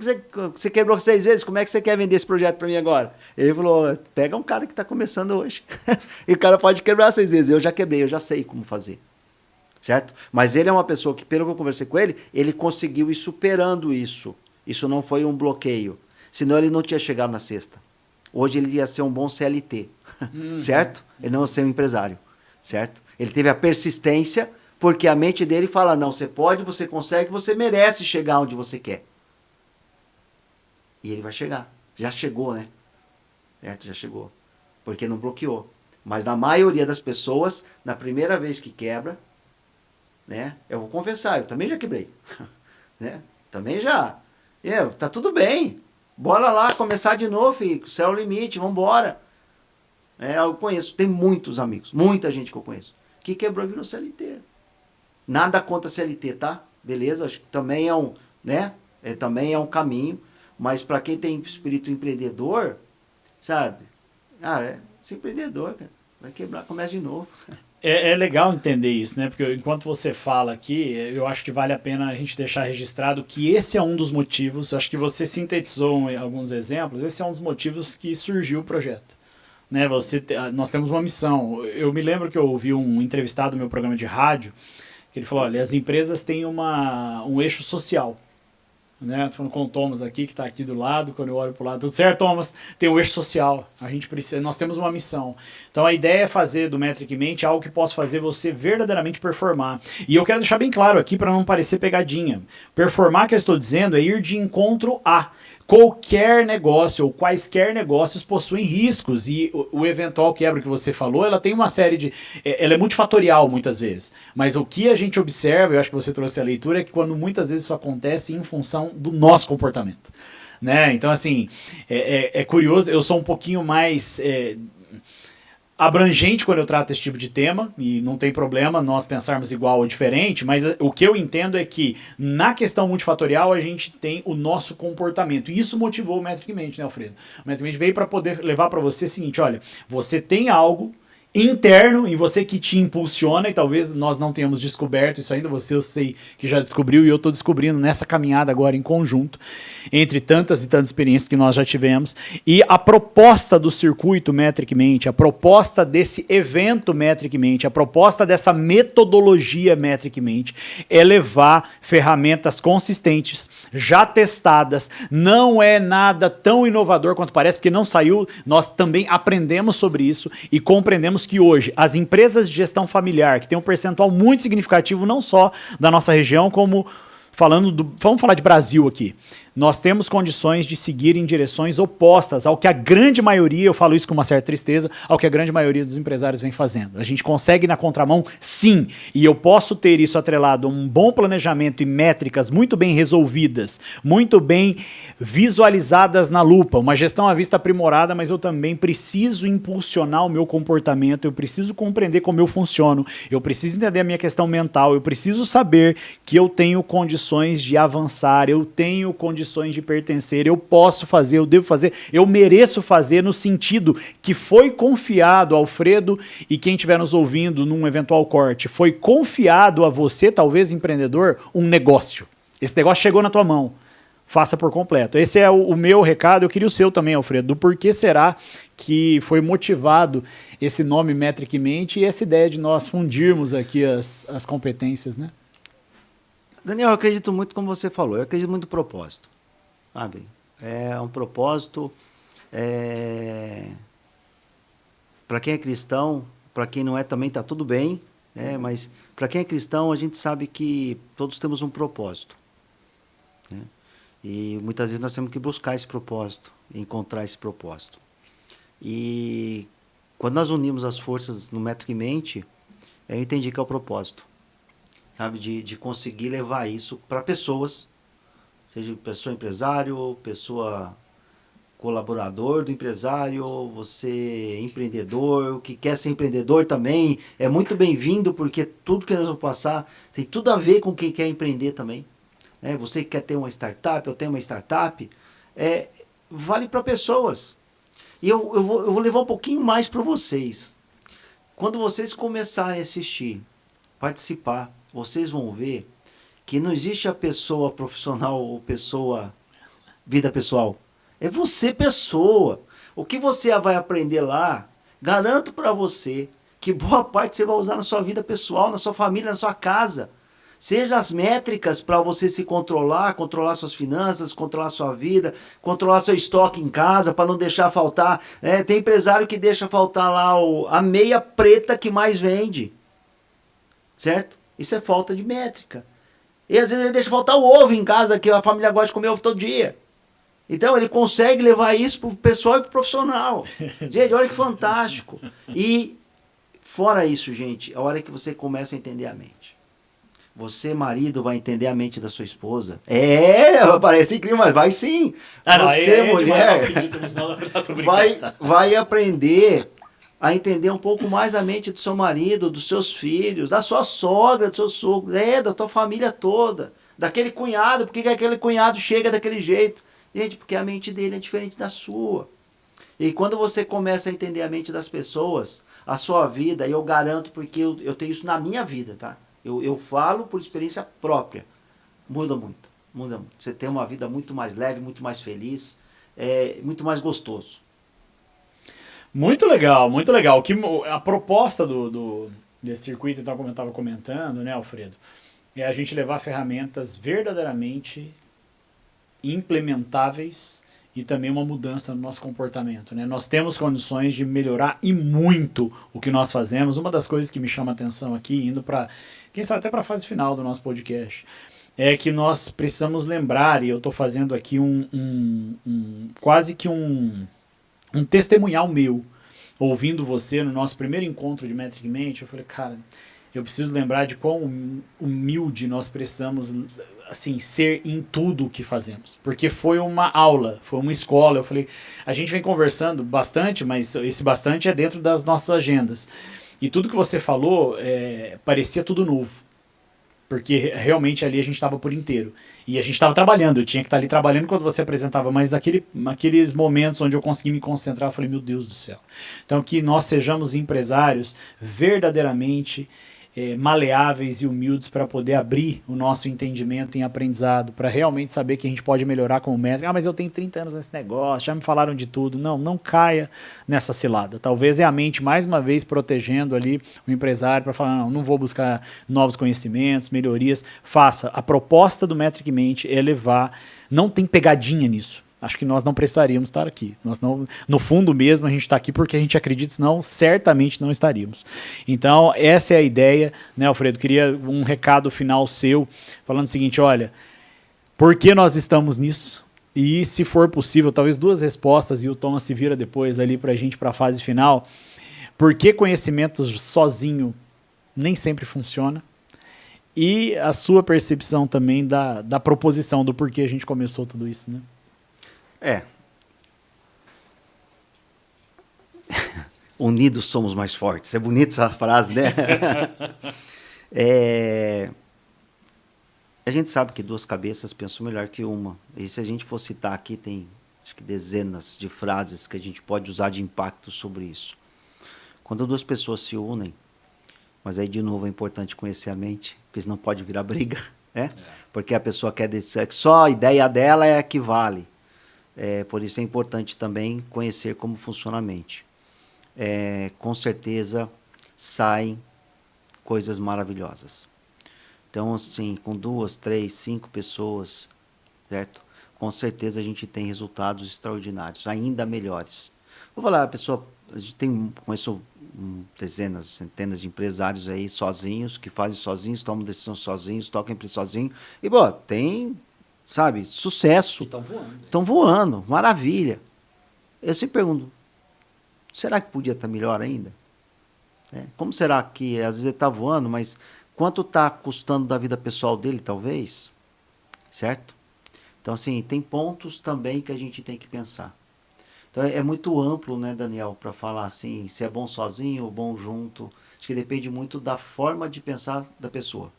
você quebrou 6 vezes? Como é que você quer vender esse projeto para mim agora? Ele falou, pega um cara que está começando hoje. E o cara pode quebrar 6 vezes. Eu já quebrei, eu já sei como fazer. Certo? Mas ele é uma pessoa que, pelo que eu conversei com ele, ele conseguiu ir superando isso. Isso não foi um bloqueio. Senão ele não tinha chegado na sexta. Hoje ele ia ser um bom CLT. Certo? Ele não ia ser um empresário. Certo? Ele teve a persistência... Porque a mente dele fala, não, você pode, você consegue, você merece chegar onde você quer. E ele vai chegar. Já chegou, né? Certo? Já chegou. Porque não bloqueou. Mas na maioria das pessoas, na primeira vez que quebra, né? Eu vou confessar, eu também já quebrei. Né? Também já. Tá tudo bem. Bora lá, começar de novo, filho. Céu é o limite, vambora. Eu conheço, tem muitos amigos, muita gente que eu conheço, que quebrou e virou CLT. Nada contra CLT, tá? Beleza? Acho que também é né? Também é um caminho. Mas para quem tem espírito empreendedor, sabe? Cara, ser empreendedor, cara. Vai quebrar, começa de novo. É legal entender isso, né? Porque enquanto você fala aqui, eu acho que vale a pena a gente deixar registrado que esse é um dos motivos, acho que você sintetizou em alguns exemplos, esse é um dos motivos que surgiu o projeto. Né? Nós temos uma missão. Eu me lembro que eu ouvi um entrevistado no meu programa de rádio, que ele falou, olha, as empresas têm um eixo social. Né? Tô falando com o Thomas aqui, que está aqui do lado, quando eu olho para o lado, tudo certo, Thomas? Tem o eixo social, nós temos uma missão. Então a ideia é fazer do Metricamente algo que possa fazer você verdadeiramente performar. E eu quero deixar bem claro aqui para não parecer pegadinha. Performar, que eu estou dizendo, é ir de encontro a qualquer negócio ou quaisquer negócios possuem riscos e o eventual quebra que você falou, ela tem uma série de... Ela é multifatorial muitas vezes, mas o que a gente observa, eu acho que você trouxe a leitura, é que quando muitas vezes isso acontece em função do nosso comportamento. Né? Então assim, é curioso, eu sou um pouquinho mais... abrangente quando eu trato esse tipo de tema, e não tem problema nós pensarmos igual ou diferente, mas o que eu entendo é que na questão multifatorial a gente tem o nosso comportamento, e isso motivou o Metricamente, né, Alfredo? O Metricamente veio para poder levar para você o seguinte, olha, você tem algo interno em você que te impulsiona, e talvez nós não tenhamos descoberto isso ainda, você eu sei que já descobriu e eu estou descobrindo nessa caminhada agora em conjunto, entre tantas e tantas experiências que nós já tivemos, e a proposta do circuito Metricamente, a proposta desse evento Metricamente, a proposta dessa metodologia Metricamente é levar ferramentas consistentes, já testadas, não é nada tão inovador quanto parece, porque não saiu, nós também aprendemos sobre isso e compreendemos que hoje as empresas de gestão familiar, que tem um percentual muito significativo não só da nossa região, como vamos falar de Brasil aqui. Nós temos condições de seguir em direções opostas ao que a grande maioria, eu falo isso com uma certa tristeza, ao que a grande maioria dos empresários vem fazendo. A gente consegue ir na contramão, sim, e eu posso ter isso atrelado a um bom planejamento e métricas muito bem resolvidas, muito bem visualizadas na lupa, uma gestão à vista aprimorada, mas eu também preciso impulsionar o meu comportamento, eu preciso compreender como eu funciono, eu preciso entender a minha questão mental, eu preciso saber que eu tenho condições de avançar, eu tenho condições de pertencer, eu posso fazer, eu devo fazer, eu mereço fazer, no sentido que foi confiado, Alfredo, e quem estiver nos ouvindo num eventual corte, foi confiado a você, talvez empreendedor, um negócio. Esse negócio chegou na tua mão. Faça por completo. Esse é o meu recado, eu queria o seu também, Alfredo, do porquê será que foi motivado esse nome Metricamente e essa ideia de nós fundirmos aqui as competências, né? Daniel, eu acredito muito, como você falou, eu acredito muito no propósito. Sabe? É um propósito, para quem é cristão, para quem não é também está tudo bem, mas para quem é cristão a gente sabe que todos temos um propósito. Né? E muitas vezes nós temos que buscar esse propósito, encontrar esse propósito. E quando nós unimos as forças no Metricamente, eu entendi que é o propósito. Sabe, de conseguir levar isso para pessoas, seja pessoa empresário, pessoa colaborador do empresário, você empreendedor, que quer ser empreendedor também, é muito bem-vindo, porque tudo que nós vamos passar tem tudo a ver com quem quer empreender também. Você que quer ter uma startup, eu tenho uma startup, vale para pessoas. E eu vou levar um pouquinho mais para vocês. Quando vocês começarem a assistir, participar, vocês vão ver que não existe a pessoa profissional ou vida pessoal. É você, pessoa. O que você vai aprender lá, garanto para você que boa parte você vai usar na sua vida pessoal, na sua família, na sua casa. Seja as métricas para você se controlar suas finanças, controlar sua vida, controlar seu estoque em casa, para não deixar faltar. Tem empresário que deixa faltar lá a meia preta que mais vende. Certo? Isso é falta de métrica. E às vezes ele deixa faltar o ovo em casa, que a família gosta de comer ovo todo dia. Então ele consegue levar isso para o pessoal e para o profissional. Gente, olha que fantástico. E fora isso, gente, a hora que você começa a entender a mente. Você, marido, vai entender a mente da sua esposa. Parece incrível, mas vai sim. Você, mulher, vai aprender a entender um pouco mais a mente do seu marido, dos seus filhos, da sua sogra, do seu sogro, da tua família toda, daquele cunhado, porque aquele cunhado chega daquele jeito. Gente, porque a mente dele é diferente da sua. E quando você começa a entender a mente das pessoas, a sua vida, eu garanto, porque eu tenho isso na minha vida, tá? Eu falo por experiência própria. Muda muito, muda muito. Você tem uma vida muito mais leve, muito mais feliz, muito mais gostoso. Muito legal, muito legal. A proposta desse circuito, então, como eu estava comentando, né, Alfredo, é a gente levar ferramentas verdadeiramente implementáveis e também uma mudança no nosso comportamento, né? Nós temos condições de melhorar e muito o que nós fazemos. Uma das coisas que me chama a atenção aqui, indo para, quem sabe até para a fase final do nosso podcast, é que nós precisamos lembrar, e eu estou fazendo aqui quase que um testemunhal meu, ouvindo você no nosso primeiro encontro de Metric Mente. Eu falei, cara, eu preciso lembrar de quão humilde nós precisamos, assim, ser em tudo o que fazemos. Porque foi uma aula, foi uma escola. Eu falei, a gente vem conversando bastante, mas esse bastante é dentro das nossas agendas. E tudo que você falou parecia tudo novo. Porque realmente ali a gente estava por inteiro. E a gente estava trabalhando, eu tinha que estar ali trabalhando quando você apresentava, mas aqueles momentos onde eu consegui me concentrar, eu falei, meu Deus do céu. Então que nós sejamos empresários verdadeiramente maleáveis e humildes para poder abrir o nosso entendimento em aprendizado, para realmente saber que a gente pode melhorar como métrico. Ah, mas eu tenho 30 anos nesse negócio, já me falaram de tudo. Não, não caia nessa cilada. Talvez é a mente, mais uma vez, protegendo ali o empresário para falar, não vou buscar novos conhecimentos, melhorias. Faça. A proposta do Metric Mente é levar, não tem pegadinha nisso. Acho que nós não precisaríamos estar aqui. Nós não, no fundo mesmo, a gente está aqui porque a gente acredita, senão certamente não estaríamos. Então, essa é a ideia, né, Alfredo? Queria um recado final seu, falando o seguinte, olha, por que nós estamos nisso? E, se for possível, talvez 2 respostas, e o Thomas se vira depois ali para a gente, para a fase final. Por que conhecimento sozinho nem sempre funciona? E a sua percepção também da proposição, do porquê a gente começou tudo isso, né? Unidos somos mais fortes. É bonita essa frase, né? A gente sabe que 2 cabeças pensam melhor que uma. E se a gente for citar aqui, tem acho que dezenas de frases que a gente pode usar de impacto sobre isso. Quando 2 pessoas se unem, mas aí de novo é importante conhecer a mente, porque senão pode virar briga, né? Porque a pessoa quer dizer que só a ideia dela é a que vale. Por isso é importante também conhecer como funciona a mente. Com certeza saem coisas maravilhosas. Então, assim, com 2, 3, 5 pessoas, certo? Com certeza a gente tem resultados extraordinários, ainda melhores. Vou falar, a gente conheço dezenas, centenas de empresários aí sozinhos, que fazem sozinhos, tomam decisão sozinhos, tocam empresa sozinho. E, tem, sabe, sucesso. Estão voando, maravilha. Eu sempre pergunto, será que podia estar melhor ainda? Como será que, às vezes ele está voando, mas quanto está custando da vida pessoal dele, talvez? Certo? Então, assim, tem pontos também que a gente tem que pensar. Então, é muito amplo, né, Daniel, para falar assim, se é bom sozinho ou bom junto. Acho que depende muito da forma de pensar da pessoa.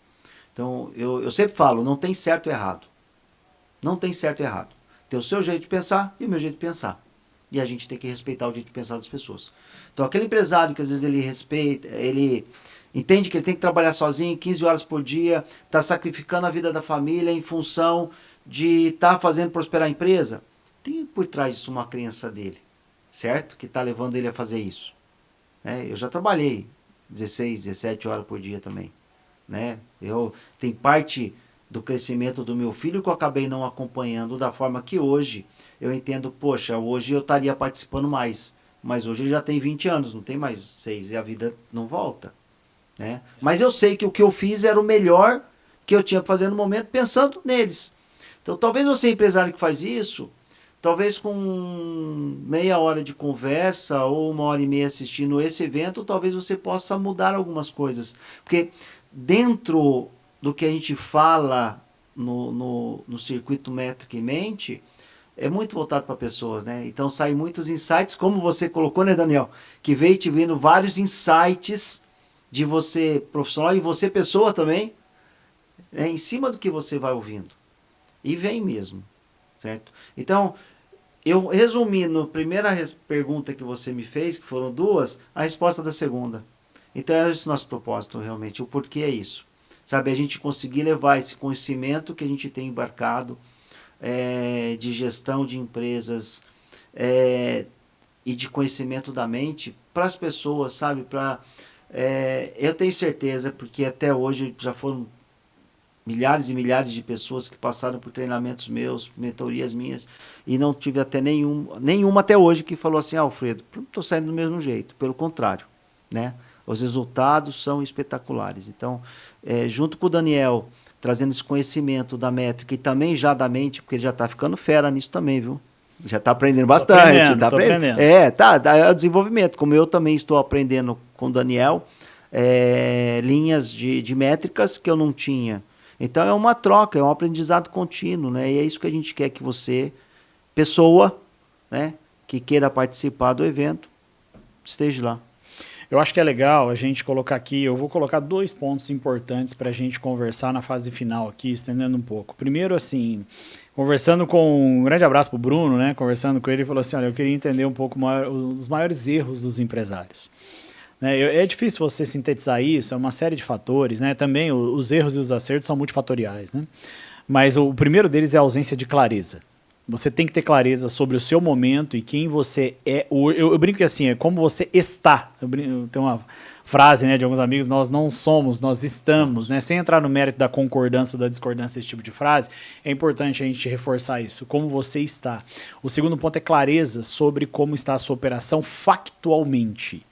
Então, eu sempre falo, não tem certo e errado. Não tem certo e errado. Tem o seu jeito de pensar e o meu jeito de pensar. E a gente tem que respeitar o jeito de pensar das pessoas. Então, aquele empresário que às vezes ele respeita, ele entende que ele tem que trabalhar sozinho 15 horas por dia, está sacrificando a vida da família em função de estar fazendo prosperar a empresa, tem por trás disso uma crença dele, certo? Que está levando ele a fazer isso. Eu já trabalhei 16, 17 horas por dia também. Tem parte do crescimento do meu filho que eu acabei não acompanhando da forma que hoje eu entendo, poxa, hoje eu estaria participando mais, mas hoje ele já tem 20 anos, não tem mais 6 e a vida não volta, né? Mas eu sei que o que eu fiz era o melhor que eu tinha para fazer no momento, pensando neles. Então talvez você, empresário que faz isso, talvez com meia hora de conversa ou 1h30 assistindo esse evento, talvez você possa mudar algumas coisas, porque dentro do que a gente fala no circuito Metric Mente, é muito voltado para pessoas, né? Então saem muitos insights, como você colocou, né, Daniel? Que veio te vindo vários insights de você profissional e você pessoa também, em cima do que você vai ouvindo. E vem mesmo, certo? Então, eu resumi na primeira pergunta que você me fez, que foram duas, a resposta da segunda. Então era esse nosso propósito realmente, o porquê é isso. Sabe, a gente conseguir levar esse conhecimento que a gente tem embarcado de gestão de empresas e de conhecimento da mente para as pessoas, sabe? Eu tenho certeza, porque até hoje já foram milhares e milhares de pessoas que passaram por treinamentos meus, mentorias minhas, e não tive até nenhuma até hoje que falou assim, Alfredo, não estou saindo do mesmo jeito, pelo contrário, né? Os resultados são espetaculares. Então, junto com o Daniel, trazendo esse conhecimento da métrica e também já da mente, porque ele já está ficando fera nisso também, viu? Já está aprendendo bastante. Tá aprendendo. É o desenvolvimento, como eu também estou aprendendo com o Daniel, linhas de métricas que eu não tinha. Então é uma troca, é um aprendizado contínuo, né? E é isso que a gente quer que você, pessoa, né, que queira participar do evento, esteja lá. Eu acho que é legal a gente colocar aqui, eu vou colocar 2 pontos importantes para a gente conversar na fase final aqui, estendendo um pouco. Primeiro, assim, conversando com, um grande abraço pro Bruno, né, conversando com ele, ele falou assim, olha, eu queria entender um pouco os maiores erros dos empresários. É difícil você sintetizar isso, é uma série de fatores, né? Também os erros e os acertos são multifatoriais, né? Mas o primeiro deles é a ausência de clareza. Você tem que ter clareza sobre o seu momento e quem você é. Eu brinco que assim, é como você está. Tem uma frase, né, de alguns amigos, nós não somos, nós estamos, né? Sem entrar no mérito da concordância ou da discordância desse tipo de frase, é importante a gente reforçar isso, como você está. O segundo ponto é clareza sobre como está a sua operação factualmente.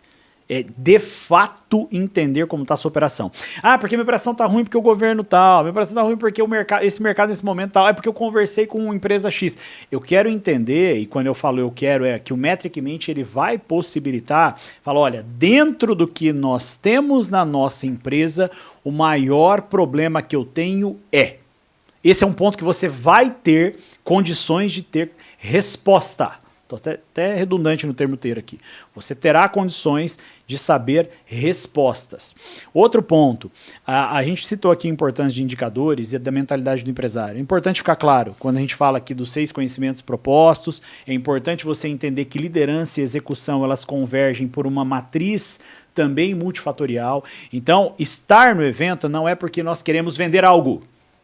De fato entender como está a sua operação. Ah, porque minha operação está ruim porque o governo tal, minha operação está ruim porque esse mercado nesse momento tal, é porque eu conversei com uma empresa X. Eu quero entender, e quando eu falo eu quero, é que o Metricmente ele vai possibilitar, fala, olha, dentro do que nós temos na nossa empresa, o maior problema que eu tenho é. Esse é um ponto que você vai ter condições de ter resposta. Estou até redundante no termo ter aqui. Você terá condições de saber respostas. Outro ponto, a gente citou aqui a importância de indicadores e da mentalidade do empresário. É importante ficar claro, quando a gente fala aqui dos 6 conhecimentos propostos, é importante você entender que liderança e execução, elas convergem por uma matriz também multifatorial. Então, estar no evento não é porque nós queremos vender algo.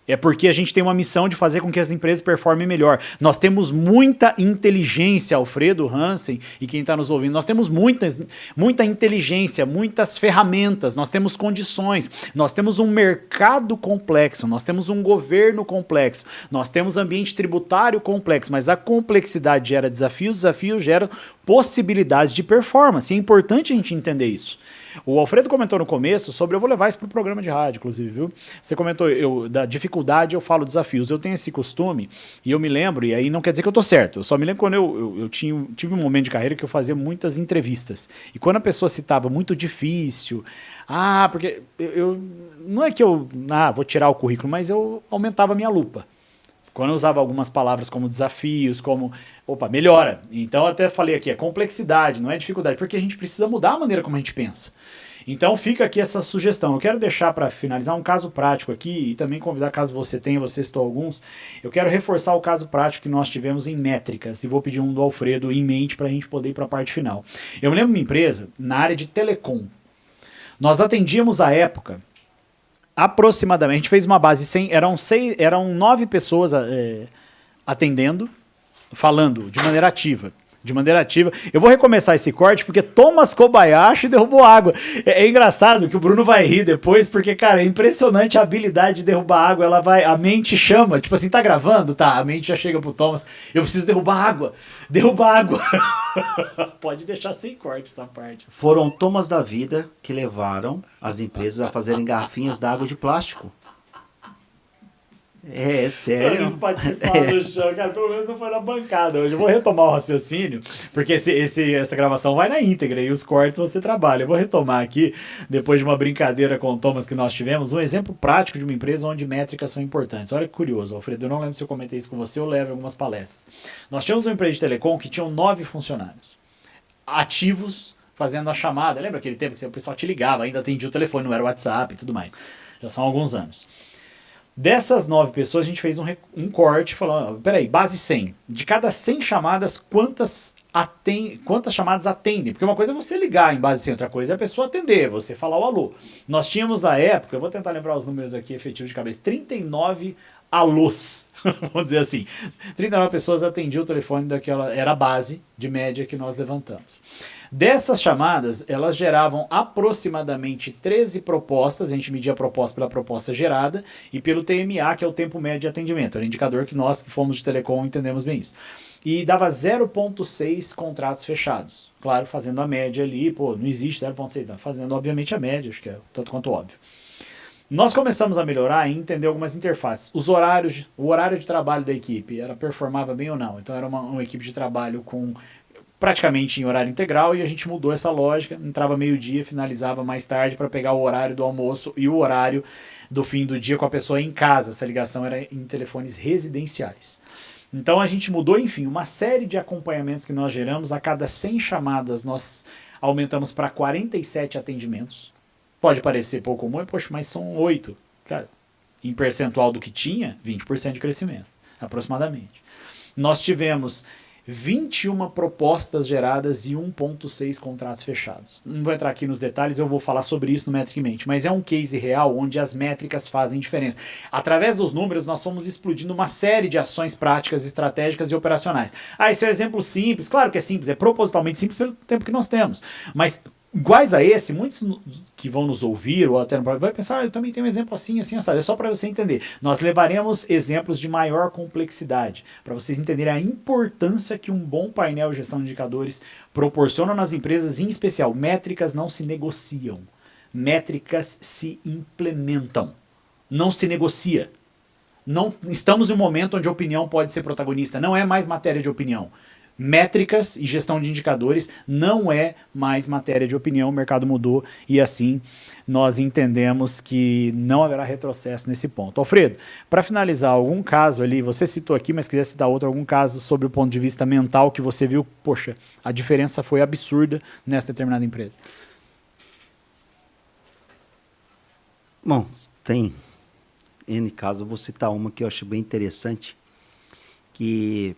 É porque a gente tem uma missão de fazer com que as empresas performem melhor. Nós temos muita inteligência, Alfredo, Hansen e quem está nos ouvindo, nós temos muita inteligência, muitas ferramentas, nós temos condições, nós temos um mercado complexo, nós temos um governo complexo, nós temos ambiente tributário complexo, mas a complexidade gera desafios, desafios geram possibilidades de performance. É importante a gente entender isso. O Alfredo comentou no começo sobre, eu vou levar isso para o programa de rádio, inclusive, viu? Você comentou, da dificuldade eu falo desafios. Eu tenho esse costume, e eu me lembro, e aí não quer dizer que eu tô certo, eu só me lembro quando eu tive um momento de carreira que eu fazia muitas entrevistas. E quando a pessoa citava muito difícil, porque não é que eu vou tirar o currículo, mas eu aumentava a minha lupa. Quando eu usava algumas palavras como desafios, como, melhora. Então eu até falei aqui, é complexidade, não é dificuldade, porque a gente precisa mudar a maneira como a gente pensa. Então fica aqui essa sugestão. Eu quero deixar para finalizar um caso prático aqui e também convidar, caso você tenha, você citou alguns, eu quero reforçar o caso prático que nós tivemos em métricas e vou pedir um do Alfredo em mente para a gente poder ir para a parte final. Eu me lembro de uma empresa na área de telecom. Nós atendíamos à época aproximadamente, a gente fez uma base, eram 9 pessoas atendendo, falando de maneira ativa. Eu vou recomeçar esse corte porque Thomas Kobayashi derrubou água. É engraçado que o Bruno vai rir depois, porque, cara, é impressionante a habilidade de derrubar água. A mente chama, tipo assim, tá gravando? Tá, a mente já chega pro Thomas, eu preciso derrubar água. Pode deixar sem corte essa parte. Foram Thomas da vida que levaram as empresas a fazerem garrafinhas d'água de plástico. É sério. Eles patifaram no chão, cara, pelo menos não foi na bancada hoje. Eu vou retomar o raciocínio, porque essa gravação vai na íntegra e os cortes você trabalha. Eu vou retomar aqui, depois de uma brincadeira com o Thomas que nós tivemos, um exemplo prático de uma empresa onde métricas são importantes. Olha que curioso, Alfredo, eu não lembro se eu comentei isso com você, eu levo algumas palestras. Nós tínhamos uma empresa de telecom que tinha 9 funcionários ativos fazendo a chamada. Lembra aquele tempo que o pessoal te ligava, ainda atendia o telefone, não era o WhatsApp e tudo mais. Já são alguns anos. Dessas 9 pessoas, a gente fez um corte falando, peraí, base 100. De cada 100 chamadas, quantas chamadas atendem? Porque uma coisa é você ligar em base 100, outra coisa é a pessoa atender, você falar o alô. Nós tínhamos à época, eu vou tentar lembrar os números aqui efetivos de cabeça, 39 alôs, vamos dizer assim. 39 pessoas atendiam o telefone daquela, era a base de média que nós levantamos. Dessas chamadas, elas geravam aproximadamente 13 propostas, a gente media a proposta pela proposta gerada e pelo TMA, que é o tempo médio de atendimento, era um indicador que nós que fomos de telecom entendemos bem isso. E dava 0,6 contratos fechados. Claro, fazendo a média ali, pô, não existe 0,6, não, fazendo obviamente a média, acho que é tanto quanto óbvio. Nós começamos a melhorar e entender algumas interfaces. Os horários, o horário de trabalho da equipe, ela performava bem ou não. Então era uma equipe de trabalho com praticamente em horário integral e a gente mudou essa lógica, entrava meio-dia, finalizava mais tarde para pegar o horário do almoço e o horário do fim do dia com a pessoa em casa. Essa ligação era em telefones residenciais. Então a gente mudou, enfim, uma série de acompanhamentos que nós geramos. A cada 100 chamadas nós aumentamos para 47 atendimentos. Pode parecer pouco comum, poxa, mas são 8. Cara, em percentual do que tinha, 20% de crescimento, aproximadamente. Nós tivemos 21 propostas geradas e 1,6 contratos fechados. Não vou entrar aqui nos detalhes, eu vou falar sobre isso no Metricamente, mas é um case real onde as métricas fazem diferença. Através dos números, nós fomos explodindo uma série de ações práticas, estratégicas e operacionais. Esse é um exemplo simples, claro que é simples, é propositalmente simples pelo tempo que nós temos, mas iguais a esse, muitos que vão nos ouvir ou até no programa vai pensar, eu também tenho um exemplo assim, assim, assado. É só para você entender. Nós levaremos exemplos de maior complexidade, para vocês entenderem a importância que um bom painel de gestão de indicadores proporciona nas empresas, em especial. Métricas não se negociam. Métricas se implementam. Não se negocia. Não estamos em um momento onde a opinião pode ser protagonista. Não é mais matéria de opinião. Métricas e gestão de indicadores não é mais matéria de opinião, o mercado mudou e assim nós entendemos que não haverá retrocesso nesse ponto. Alfredo, para finalizar, algum caso ali, você citou aqui, mas quiser citar outro, algum caso sobre o ponto de vista mental que você viu, poxa, a diferença foi absurda nessa determinada empresa? Bom, tem N casos, eu vou citar uma que eu acho bem interessante, que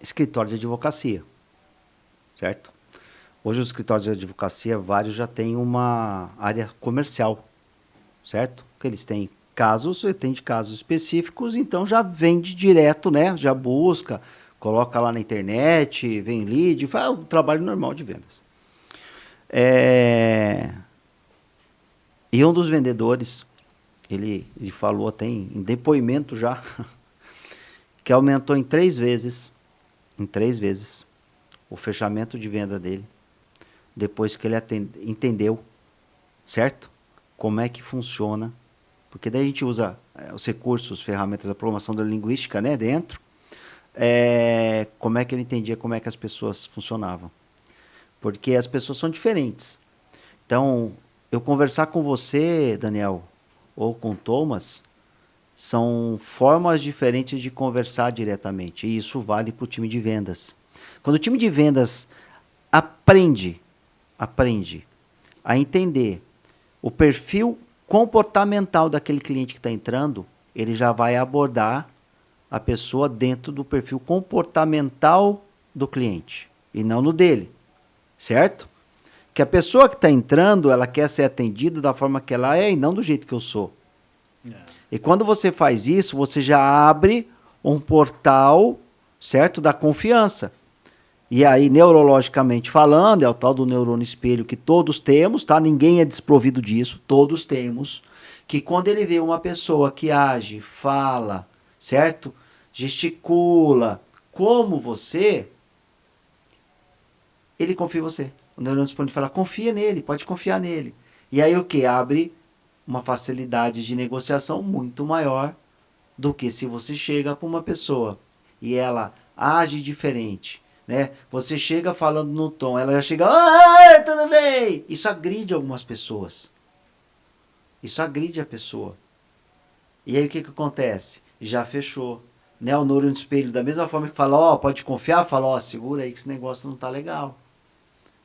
escritório de advocacia, certo? Hoje os escritórios de advocacia, vários já têm uma área comercial, certo? Que eles têm casos, atende casos específicos, então já vende direto, né? Já busca, coloca lá na internet, vem lead, faz o trabalho normal de vendas. E um dos vendedores, ele falou até em depoimento já, que aumentou em 3 vezes o fechamento de venda dele, depois que ele entendeu, certo? Como é que funciona, porque daí a gente usa os recursos, ferramentas da programação da linguística, né, dentro, como é que ele entendia como é que as pessoas funcionavam, porque as pessoas são diferentes. Então, eu conversar com você, Daniel, ou com o Thomas, são formas diferentes de conversar diretamente. E isso vale para o time de vendas. Quando o time de vendas aprende a entender o perfil comportamental daquele cliente que está entrando, ele já vai abordar a pessoa dentro do perfil comportamental do cliente e não no dele, certo? Que a pessoa que está entrando, ela quer ser atendida da forma que ela é e não do jeito que eu sou. E quando você faz isso, você já abre um portal, certo, da confiança. E aí, neurologicamente falando, é o tal do neurônio espelho que todos temos, tá? Ninguém é desprovido disso, todos temos. Que quando ele vê uma pessoa que age, fala, certo, gesticula, como você, ele confia em você. O neurônio espelho fala, confia nele, pode confiar nele. E aí o que? Abre uma facilidade de negociação muito maior do que se você chega para uma pessoa e ela age diferente, né? Você chega falando no tom, ela já chega, oi, tudo bem? Isso agride algumas pessoas. Isso agride a pessoa. E aí o que acontece? Já fechou. Né? O neurônio espelho, da mesma forma que fala, pode confiar, fala, segura aí que esse negócio não tá legal.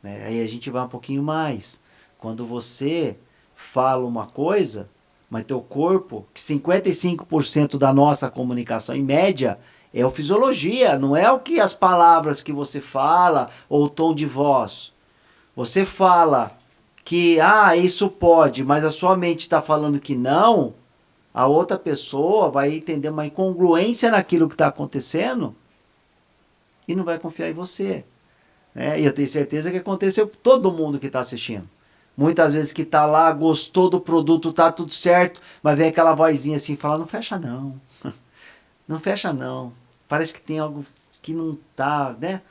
Né? Aí a gente vai um pouquinho mais. Quando você fala uma coisa, Mas teu corpo, que 55% da nossa comunicação, em média, é a fisiologia, não é o que as palavras que você fala ou o tom de voz. Você fala que, isso pode, mas a sua mente está falando que não, a outra pessoa vai entender uma incongruência naquilo que está acontecendo e não vai confiar em você. Né? E eu tenho certeza que aconteceu com todo mundo que está assistindo. Muitas vezes que está lá, gostou do produto, tá tudo certo, mas vem aquela vozinha assim, fala, não fecha não. Não fecha não. Parece que tem algo que não tá, né?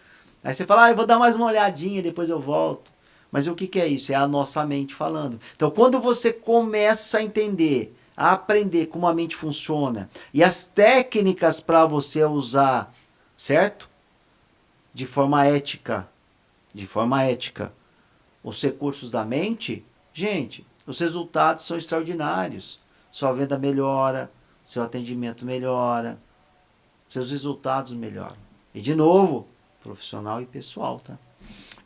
Aí você fala, eu vou dar mais uma olhadinha, depois eu volto. Mas o que é isso? É a nossa mente falando. Então, quando você começa a entender, a aprender como a mente funciona e as técnicas para você usar, certo? De forma ética, os recursos da mente, gente, os resultados são extraordinários. Sua venda melhora, seu atendimento melhora, seus resultados melhoram. E de novo, profissional e pessoal, tá?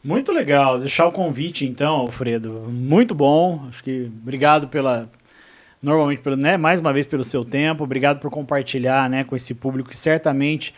Muito legal. Deixar o convite, então, Alfredo. Muito bom. Acho que obrigado normalmente, né, mais uma vez pelo seu tempo. Obrigado por compartilhar, né, com esse público que certamente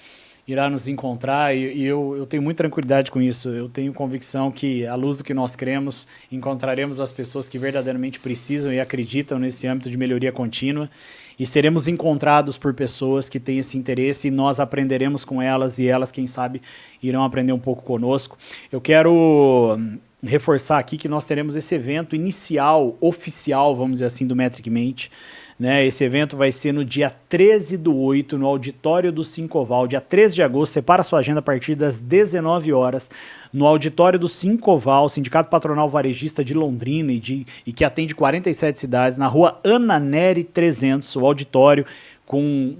irá nos encontrar e eu tenho muita tranquilidade com isso. Eu tenho convicção que, à luz do que nós cremos, encontraremos as pessoas que verdadeiramente precisam e acreditam nesse âmbito de melhoria contínua e seremos encontrados por pessoas que têm esse interesse e nós aprenderemos com elas e elas, quem sabe, irão aprender um pouco conosco. Eu quero reforçar aqui que nós teremos esse evento inicial, oficial, vamos dizer assim, do Metricmente. Né, esse evento vai ser no dia 13/8, no auditório do Sincoval, dia 13 de agosto, separa sua agenda a partir das 19 horas, no auditório do Sincoval, Sindicato Patronal Varejista de Londrina e que atende 47 cidades, na rua Ana Nery 300, o auditório com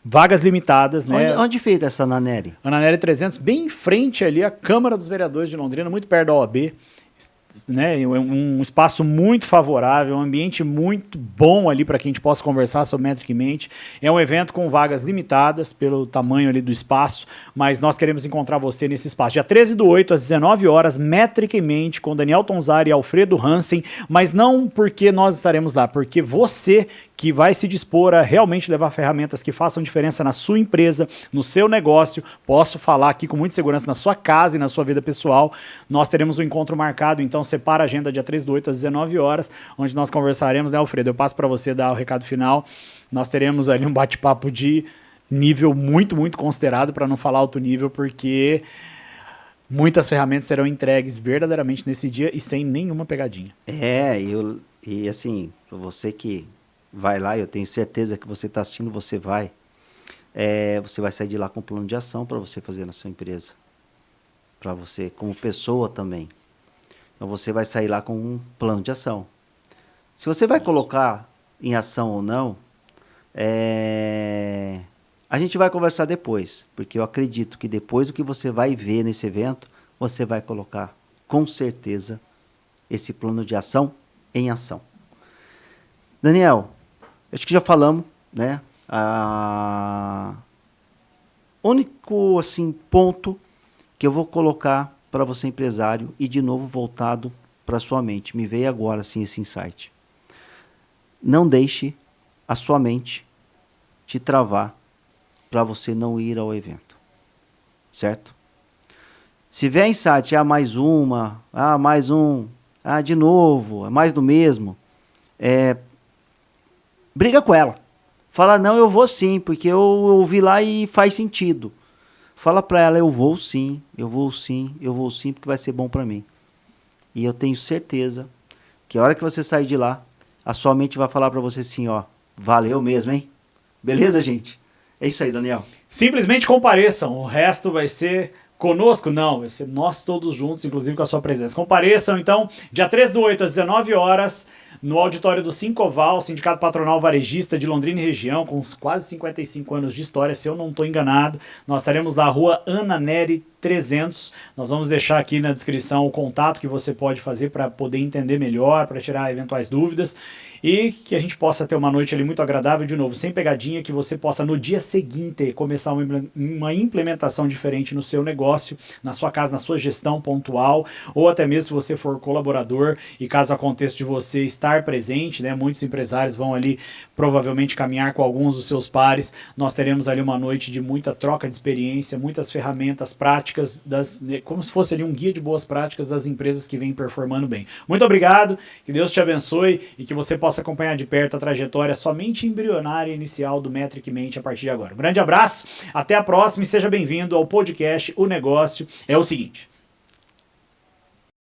vagas limitadas. Né? Onde fica essa Ana Nery? Ana Nery 300, bem em frente ali à Câmara dos Vereadores de Londrina, muito perto da OAB. Né, um espaço muito favorável, um ambiente muito bom ali para que a gente possa conversar sobre Metricamente. É um evento com vagas limitadas pelo tamanho ali do espaço, mas nós queremos encontrar você nesse espaço. Dia 13/8, às 19 horas, Metricamente, com Daniel Tonzari e Alfredo Hansen, mas não porque nós estaremos lá, porque você que vai se dispor a realmente levar ferramentas que façam diferença na sua empresa, no seu negócio, posso falar aqui com muita segurança, na sua casa e na sua vida pessoal. Nós teremos um encontro marcado, então separa a agenda dia 13/8 às 19 horas, onde nós conversaremos, né, Alfredo? Eu passo para você dar o recado final. Nós teremos ali um bate-papo de nível muito, muito considerado, para não falar alto nível, porque muitas ferramentas serão entregues verdadeiramente nesse dia e sem nenhuma pegadinha. E assim, você que vai lá, eu tenho certeza que você está assistindo, você vai sair de lá com um plano de ação para você fazer na sua empresa, para você como pessoa também. Então você vai sair lá com um plano de ação. Se você vai colocar em ação ou não, a gente vai conversar depois, porque eu acredito que depois do que você vai ver nesse evento, você vai colocar com certeza esse plano de ação em ação. Daniel, acho que já falamos, né? Único assim, ponto que eu vou colocar para você, empresário, e de novo voltado para sua mente. Me veio agora assim, esse insight. Não deixe a sua mente te travar para você não ir ao evento. Certo? Se vier insight, mais uma, mais um, de novo, é mais do mesmo, briga com ela. Fala, não, eu vou sim, porque eu ouvi lá e faz sentido. Fala para ela, eu vou sim, porque vai ser bom para mim. E eu tenho certeza que a hora que você sair de lá, a sua mente vai falar para você assim, valeu mesmo, hein? Beleza, gente? É isso aí, Daniel. Simplesmente compareçam, o resto vai ser conosco? Não, vai ser nós todos juntos, inclusive com a sua presença. Compareçam, então, dia 13/8, às 19 horas, no auditório do Sincoval, Sindicato Patronal Varejista de Londrina e região, com quase 55 anos de história, se eu não estou enganado. Nós estaremos na rua Ana Nery 300. Nós vamos deixar aqui na descrição o contato que você pode fazer para poder entender melhor, para tirar eventuais dúvidas. e que a gente possa ter uma noite ali muito agradável, de novo, sem pegadinha, que você possa no dia seguinte começar uma implementação diferente no seu negócio, na sua casa, na sua gestão pontual, ou até mesmo se você for colaborador e caso aconteça de você estar presente, né, muitos empresários vão ali provavelmente caminhar com alguns dos seus pares, nós teremos ali uma noite de muita troca de experiência, muitas ferramentas práticas, como se fosse ali um guia de boas práticas das empresas que vêm performando bem. Muito obrigado, que Deus te abençoe e que você possa acompanhar de perto a trajetória somente embrionária inicial do Metric Mente a partir de agora. Um grande abraço, até a próxima e seja bem-vindo ao podcast O Negócio é o Seguinte.